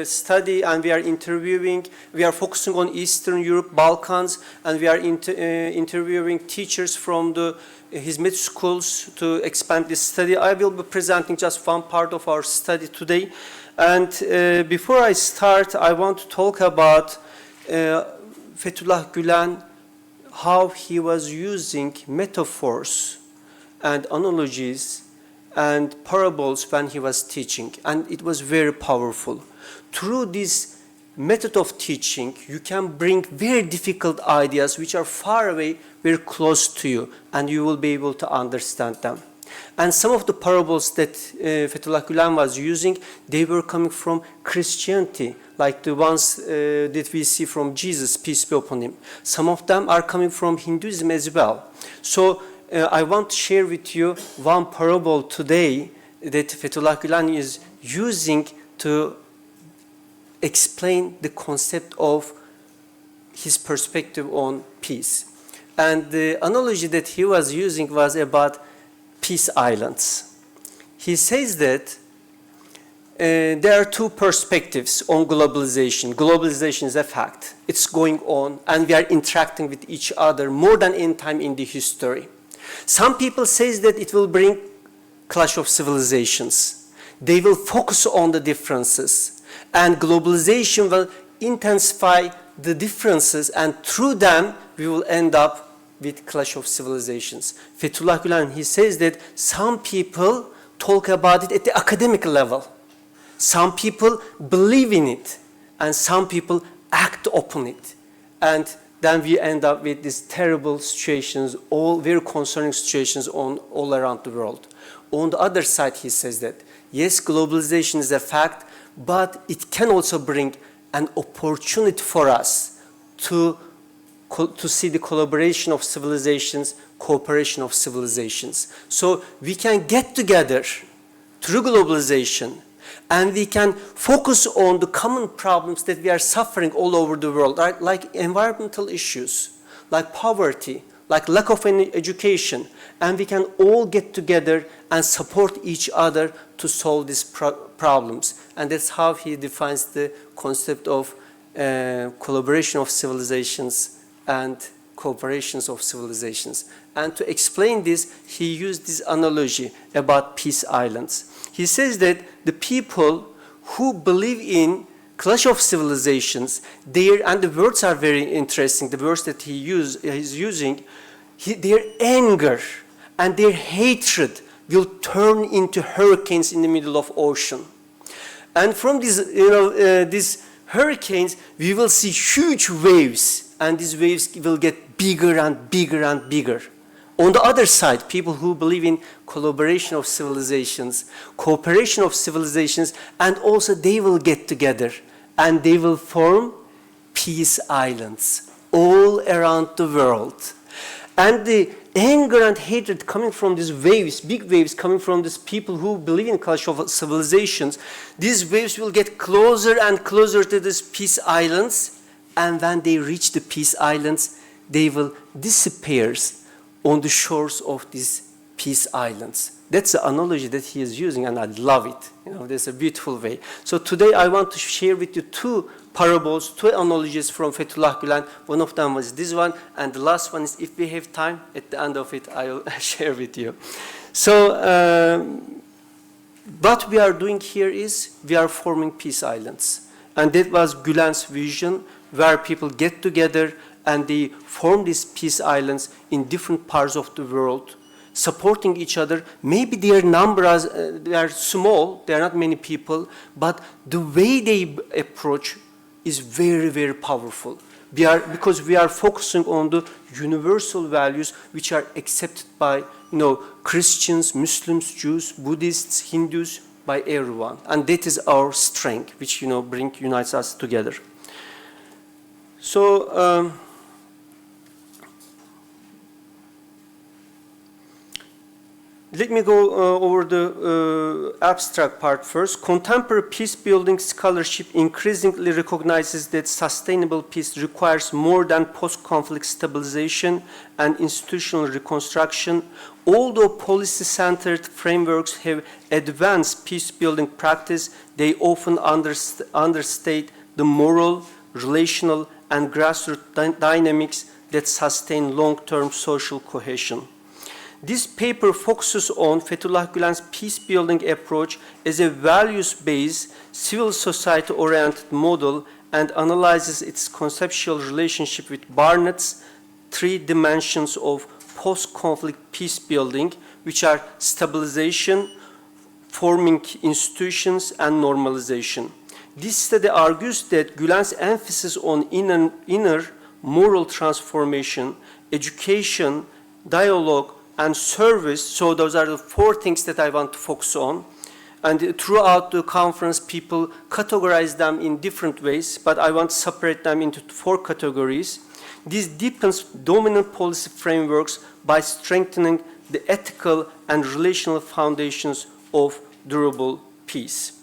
study, and we are interviewing. We are focusing on Eastern Europe, Balkans, and we are interviewing teachers from the Hizmet schools to expand this study. I will be presenting just one part of our study today. And before I start, I want to talk about Fethullah Gülen, how he was using metaphors and analogies and parables when he was teaching. And it was very powerful. Through this method of teaching, you can bring very difficult ideas which are far away, very close to you, and you will be able to understand them. And some of the parables that Fethullah Gülen was using, they were coming from Christianity, like the ones that we see from Jesus, peace be upon him. Some of them are coming from Hinduism as well. So I want to share with you one parable today that Fethullah Gülen is using to explain the concept of his perspective on peace. And the analogy that he was using was about peace islands. He says that there are two perspectives on globalization. Globalization is a fact. It's going on, and we are interacting with each other more than any time in the history. Some people say that it will bring clash of civilizations. They will focus on the differences, and globalization will intensify the differences, and through them we will end up with clash of civilizations. Fethullah Gülen, he says that some people talk about it at the academic level. Some people believe in it, and some people act upon it. And then we end up with these terrible situations, all very concerning situations all around the world. On the other side, he says that, yes, globalization is a fact, but it can also bring an opportunity for us to see the collaboration of civilizations, cooperation of civilizations. So we can get together through globalization, and we can focus on the common problems that we are suffering all over the world, right? Like environmental issues, like poverty, like lack of education, and we can all get together and support each other to solve these problems. And that's how he defines the concept of collaboration of civilizations and cooperations of civilizations. And to explain this, he used this analogy about peace islands. He says that the people who believe in clash of civilizations, and the words are very interesting, the words that he's using, their anger and their hatred will turn into hurricanes in the middle of ocean. And from these hurricanes, we will see huge waves, and these waves will get bigger and bigger and bigger. On the other side, people who believe in collaboration of civilizations, cooperation of civilizations, and also they will get together and they will form peace islands all around the world. And the anger and hatred coming from these waves, big waves coming from these people who believe in culture of civilizations, these waves will get closer and closer to these peace islands, and when they reach the peace islands, they will disappear on the shores of these peace islands. That's the analogy that he is using, and I love it. That's a beautiful way. So today I want to share with you two parables, two analogies from Fethullah Gülen. One of them was this one, and the last one is, if we have time, at the end of it, I will share with you. So what we are doing here is we are forming peace islands. And that was Gülen's vision, where people get together and they form these peace islands in different parts of the world, supporting each other. Maybe their numbers they are small, there are not many people, but the way they approach is very, very powerful. Because we are focusing on the universal values which are accepted by Christians, Muslims, Jews, Buddhists, Hindus, by everyone. And that is our strength, which unites us together. So let me go over the abstract part first. Contemporary peace-building scholarship increasingly recognizes that sustainable peace requires more than post-conflict stabilization and institutional reconstruction. Although policy-centered frameworks have advanced peace-building practice, they often understate the moral, relational, and grassroots dynamics that sustain long-term social cohesion. This paper focuses on Fethullah Gülen's peace-building approach as a values-based, civil society-oriented model and analyzes its conceptual relationship with Barnett's three dimensions of post-conflict peace-building, which are stabilization, forming institutions, and normalization. This study argues that Gülen's emphasis on inner moral transformation, education, dialogue, and service, so those are the four things that I want to focus on. And throughout the conference, people categorize them in different ways, but I want to separate them into four categories. This deepens dominant policy frameworks by strengthening the ethical and relational foundations of durable peace.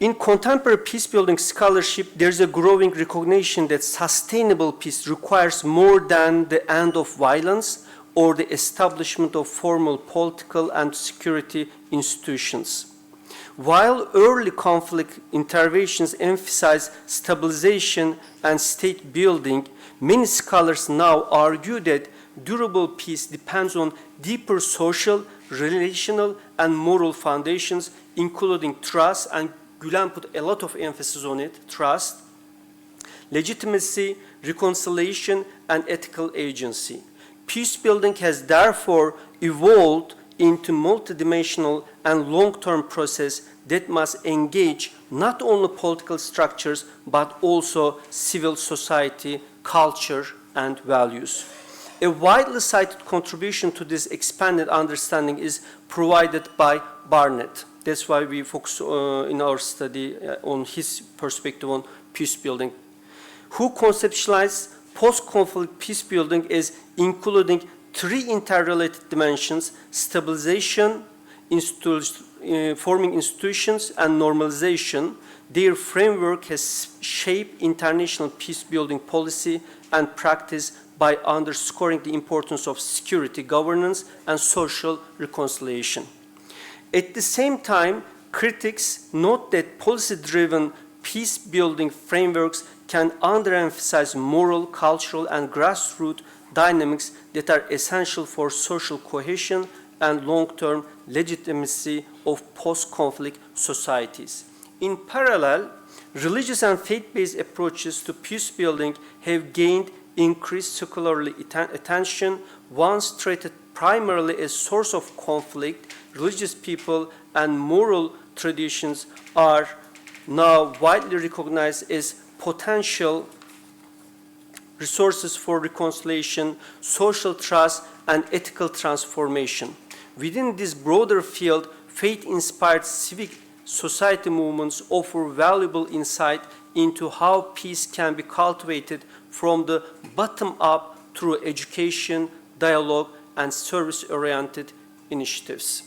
In contemporary peace-building scholarship, there's a growing recognition that sustainable peace requires more than the end of violence or the establishment of formal political and security institutions. While early conflict interventions emphasize stabilization and state building, many scholars now argue that durable peace depends on deeper social, relational, and moral foundations, including trust, and Gülen put a lot of emphasis on it: trust, legitimacy, reconciliation, and ethical agency. Peace-building has therefore evolved into multidimensional and long-term process that must engage not only political structures, but also civil society, culture, and values. A widely cited contribution to this expanded understanding is provided by Barnett. That's why we focus in our study on his perspective on peace building, who conceptualized post-conflict peace building as including three interrelated dimensions: stabilization, forming institutions, and normalization. Their framework has shaped international peace building policy and practice by underscoring the importance of security, governance, and social reconciliation. At the same time, critics note that policy-driven peace-building frameworks can underemphasize moral, cultural, and grassroots dynamics that are essential for social cohesion and long-term legitimacy of post-conflict societies. In parallel, religious and faith-based approaches to peace-building have gained increased secularly attention, once treated primarily as source of conflict, religious people and moral traditions are now widely recognized as potential resources for reconciliation, social trust, and ethical transformation. Within this broader field, faith-inspired civic society movements offer valuable insight into how peace can be cultivated from the bottom up through education, dialogue, and service-oriented initiatives.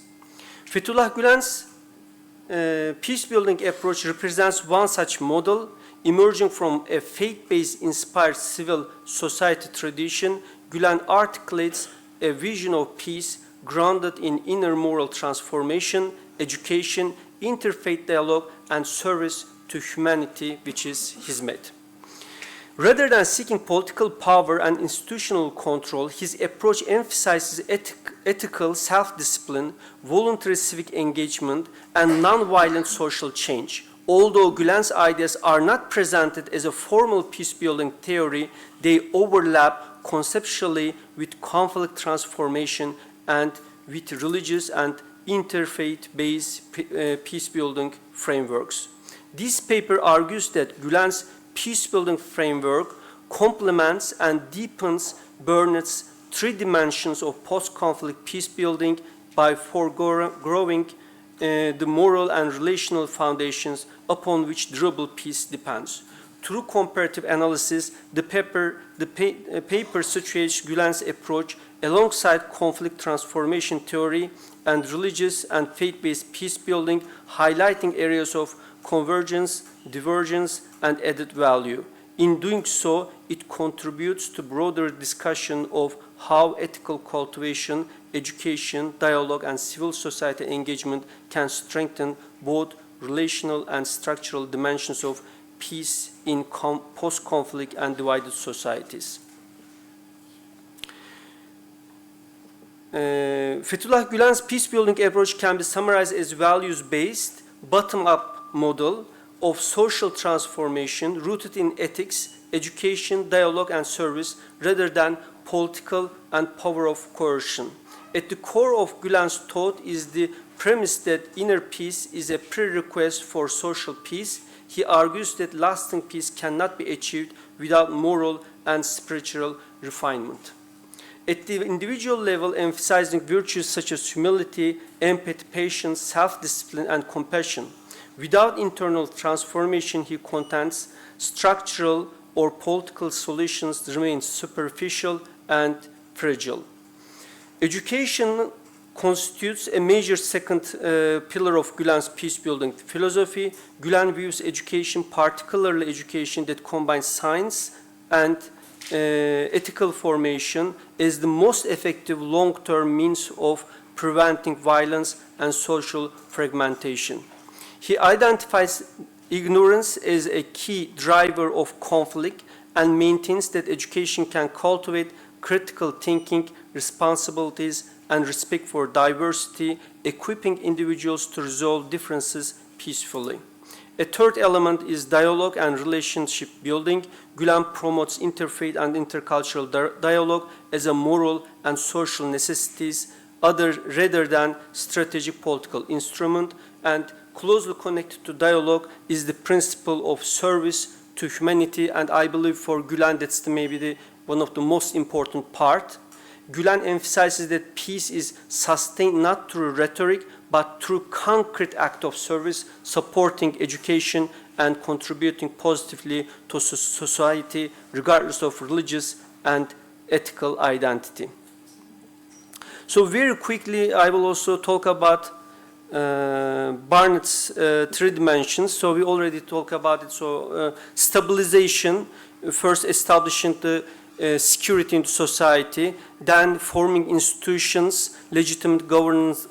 Fethullah Gülen's peace-building approach represents one such model, emerging from a faith-based inspired civil society tradition. Gülen articulates a vision of peace grounded in inner moral transformation, education, interfaith dialogue, and service to humanity, which is Hizmet. Rather than seeking political power and institutional control, his approach emphasizes ethical self-discipline, voluntary civic engagement, and non-violent social change. Although Gülen's ideas are not presented as a formal peace-building theory, they overlap conceptually with conflict transformation and with religious and interfaith-based peace-building frameworks. This paper argues that Gülen's peace-building framework complements and deepens Burnett's three dimensions of post-conflict peace-building by foregrowing the moral and relational foundations upon which durable peace depends. Through comparative analysis, the paper situates Gülen's approach alongside conflict transformation theory and religious and faith-based peace-building, highlighting areas of convergence, divergence, and added value. In doing so, it contributes to broader discussion of how ethical cultivation, education, dialogue, and civil society engagement can strengthen both relational and structural dimensions of peace in post-conflict and divided societies. Fethullah Gülen's peace-building approach can be summarized as values-based, bottom-up model of social transformation rooted in ethics, education, dialogue, and service rather than political and power of coercion. At the core of Gülen's thought is the premise that inner peace is a prerequisite for social peace. He argues that lasting peace cannot be achieved without moral and spiritual refinement. At the individual level, emphasizing virtues such as humility, empathy, patience, self-discipline, and compassion. Without internal transformation, he contends, structural or political solutions remain superficial and fragile. Education constitutes a major second pillar of Gülen's peace-building philosophy. Gülen views education, particularly education that combines science and ethical formation, as the most effective long-term means of preventing violence and social fragmentation. He identifies ignorance as a key driver of conflict and maintains that education can cultivate critical thinking, responsibilities, and respect for diversity, equipping individuals to resolve differences peacefully. A third element is dialogue and relationship building. Gülen promotes interfaith and intercultural dialogue as a moral and social necessities rather than strategic political instrument, and closely connected to dialogue is the principle of service to humanity, and I believe for Gülen that's maybe one of the most important part. Gülen emphasizes that peace is sustained not through rhetoric, but through concrete act of service, supporting education and contributing positively to society, regardless of religious and ethical identity. So very quickly, I will also talk about Barnett's three dimensions. So we already talked about it. So stabilization, first establishing the security in society, then forming institutions, legitimate governance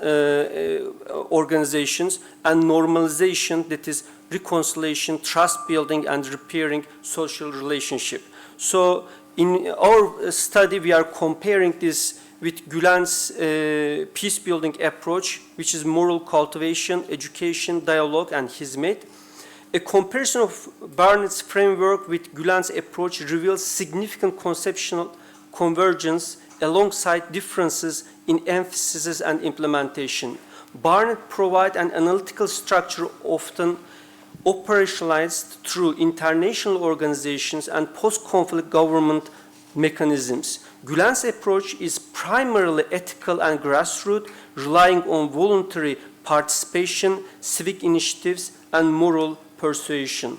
organizations, and normalization, that is reconciliation, trust building, and repairing social relationship. So in our study, we are comparing this with Gülen's peace-building approach, which is moral cultivation, education, dialogue, and Hizmet. A comparison of Barnett's framework with Gülen's approach reveals significant conceptual convergence alongside differences in emphasis and implementation. Barnett provides an analytical structure often operationalized through international organizations and post-conflict government mechanisms. Gülen's approach is primarily ethical and grassroots, relying on voluntary participation, civic initiatives, and moral persuasion.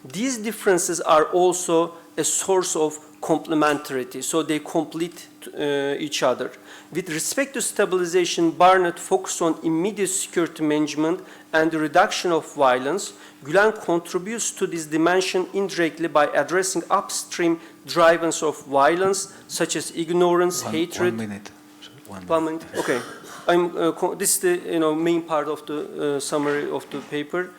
These differences are also a source of complementarity, so they complete each other. With respect to stabilization, Barnett focused on immediate security management and the reduction of violence. Gülen contributes to this dimension indirectly by addressing upstream drivers of violence, such as ignorance, hatred. 1 minute. 1 minute. Okay. This is the main part of the summary of the paper.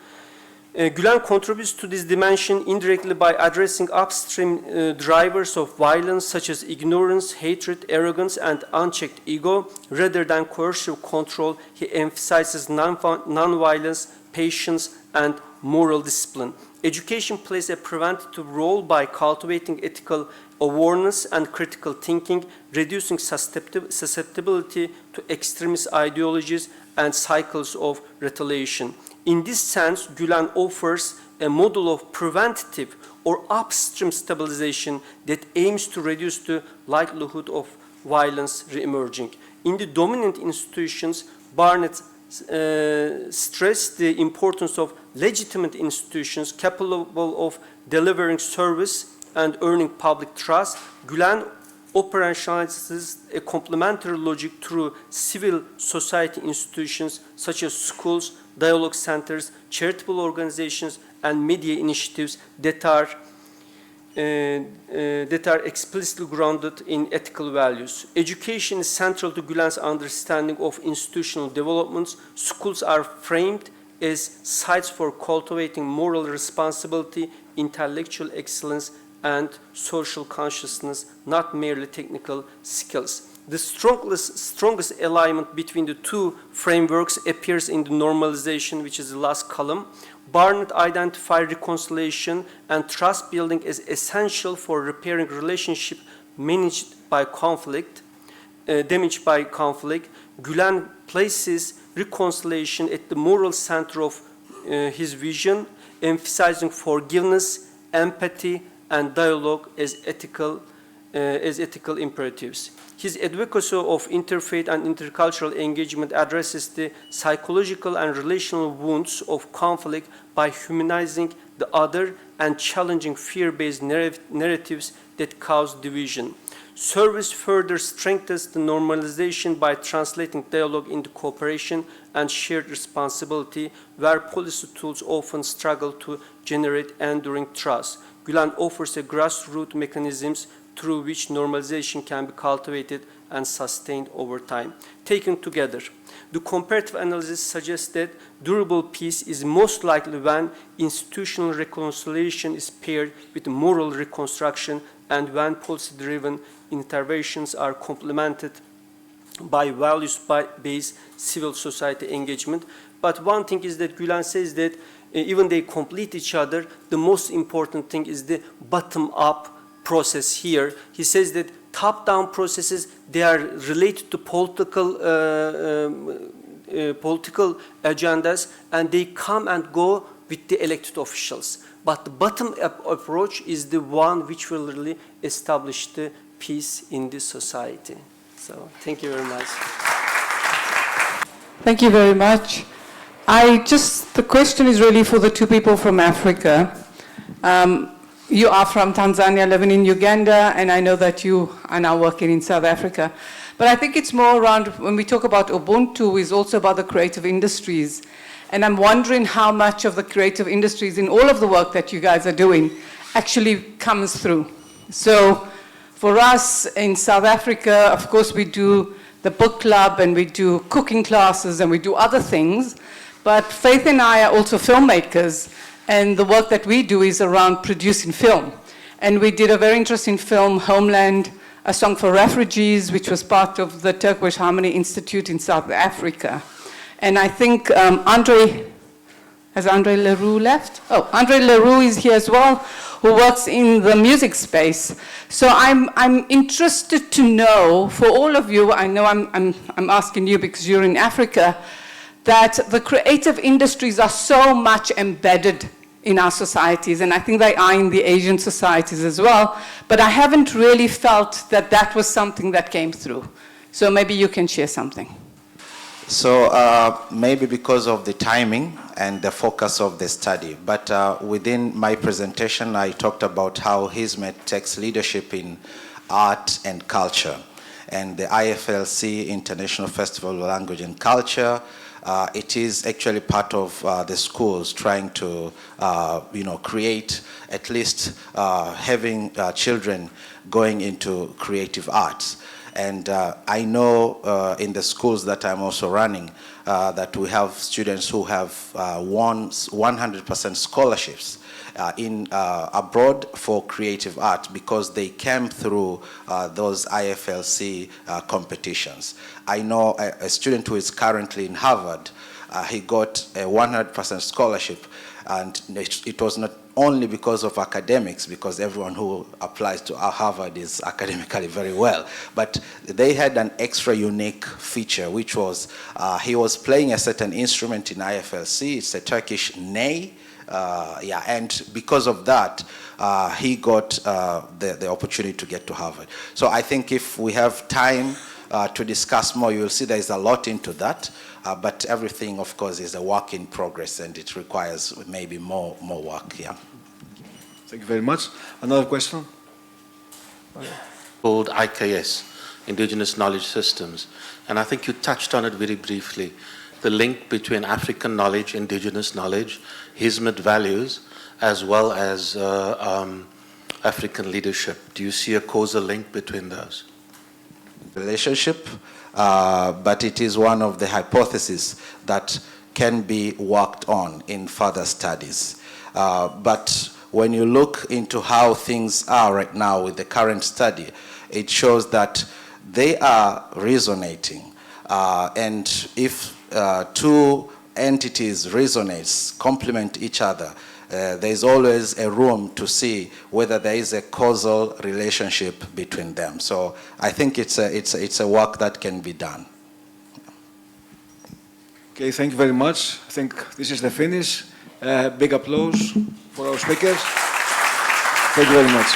Gülen contributes to this dimension indirectly by addressing upstream drivers of violence such as ignorance, hatred, arrogance, and unchecked ego. Rather than coercive control, he emphasizes non-violence, patience, and moral discipline. Education plays a preventative role by cultivating ethical awareness and critical thinking, reducing susceptibility to extremist ideologies and cycles of retaliation. In this sense, Gülen offers a model of preventative or upstream stabilization that aims to reduce the likelihood of violence re-emerging. In the dominant institutions, Barnett stressed the importance of legitimate institutions capable of delivering service and earning public trust. Gülen operationalizes a complementary logic through civil society institutions such as schools, dialogue centers, charitable organizations, and media initiatives that are explicitly grounded in ethical values. Education is central to Gülen's understanding of institutional developments. Schools are framed as sites for cultivating moral responsibility, intellectual excellence, and social consciousness, not merely technical skills. The strongest alignment between the two frameworks appears in the normalization, which is the last column. Barnett identified reconciliation and trust building as essential for repairing relationship damaged by conflict. Gülen places reconciliation at the moral center of his vision, emphasizing forgiveness, empathy, and dialogue as ethical imperatives. His advocacy of interfaith and intercultural engagement addresses the psychological and relational wounds of conflict by humanizing the other and challenging fear-based narratives that cause division. Service further strengthens the normalization by translating dialogue into cooperation and shared responsibility, where policy tools often struggle to generate enduring trust. Gülen offers a grassroots mechanisms through which normalization can be cultivated and sustained over time. Taken together, the comparative analysis suggests that durable peace is most likely when institutional reconciliation is paired with moral reconstruction and when policy-driven interventions are complemented by values-based civil society engagement. But one thing is that Gülen says that even they complete each other, the most important thing is the bottom-up process here. He says that top-down processes, they are related to political agendas, and they come and go with the elected officials. But the bottom-up approach is the one which will really establish the peace in this society. So, thank you very much. Thank you very much. The question is really for the two people from Africa. You are from Tanzania, living in Uganda, and I know that you are now working in South Africa. But I think it's more around, when we talk about Ubuntu, is also about the creative industries. And I'm wondering how much of the creative industries in all of the work that you guys are doing actually comes through. So for us in South Africa, of course, we do the book club and we do cooking classes and we do other things. But Faith and I are also filmmakers, and the work that we do is around producing film. And we did a very interesting film, Homeland, A Song for Refugees, which was part of the Turkish Harmony Institute in South Africa. And I think Andre Has Andre Leroux left? Oh, Andre Leroux is here as well, who works in the music space. So I'm interested to know, for all of you, I know I'm asking you because you're in Africa, that the creative industries are so much embedded in our societies, and I think they are in the Asian societies as well, but I haven't really felt that that was something that came through. So maybe you can share something. So maybe because of the timing and the focus of the study, but within my presentation I talked about how Hizmet takes leadership in art and culture, and the IFLC, International Festival of Language and Culture, it is actually part of the schools trying to create, at least having children going into creative arts. And I know in the schools that I'm also running that we have students who have won 100% scholarships in abroad for creative art because they came through those IFLC competitions. I know a student who is currently in Harvard, he got a 100% scholarship, and it was not only because of academics, because everyone who applies to Harvard is academically very well, but they had an extra unique feature, which was he was playing a certain instrument in IFLC. It's a Turkish ney, and because of that, he got the opportunity to get to Harvard. So I think if we have time to discuss more, you will see there is a lot into that. But everything, of course, is a work in progress, and it requires maybe more work. Yeah. Thank you very much. Another question? Called IKS, Indigenous Knowledge Systems, and I think you touched on it very briefly. The link between African knowledge, indigenous knowledge, Hizmet values, as well as African leadership. Do you see a causal link between those? Relationship. But it is one of the hypotheses that can be worked on in further studies. But when you look into how things are right now with the current study, it shows that they are resonating. And if two entities resonate, complement each other, there's always a room to see whether there is a causal relationship between them. So I think it's a work that can be done. Okay, thank you very much. I think this is the finish. Big applause for our speakers. Thank you very much.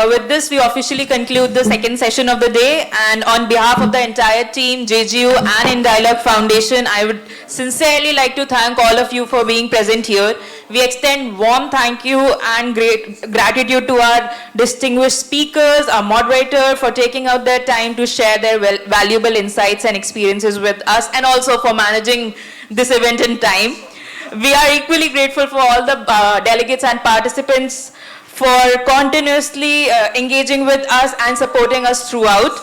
With this, we officially conclude the second session of the day, and on behalf of the entire team, JGU and Indialogue Foundation, I would sincerely like to thank all of you for being present here. We extend warm thank you and great gratitude to our distinguished speakers, our moderator, for taking out their time to share their valuable insights and experiences with us, and also for managing this event in time. We are equally grateful for all the delegates and participants for continuously engaging with us and supporting us throughout.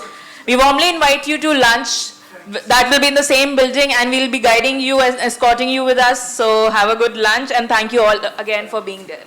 We warmly invite you to lunch. That will be in the same building, and we'll be guiding you and escorting you with us. So have a good lunch, and thank you all again for being there.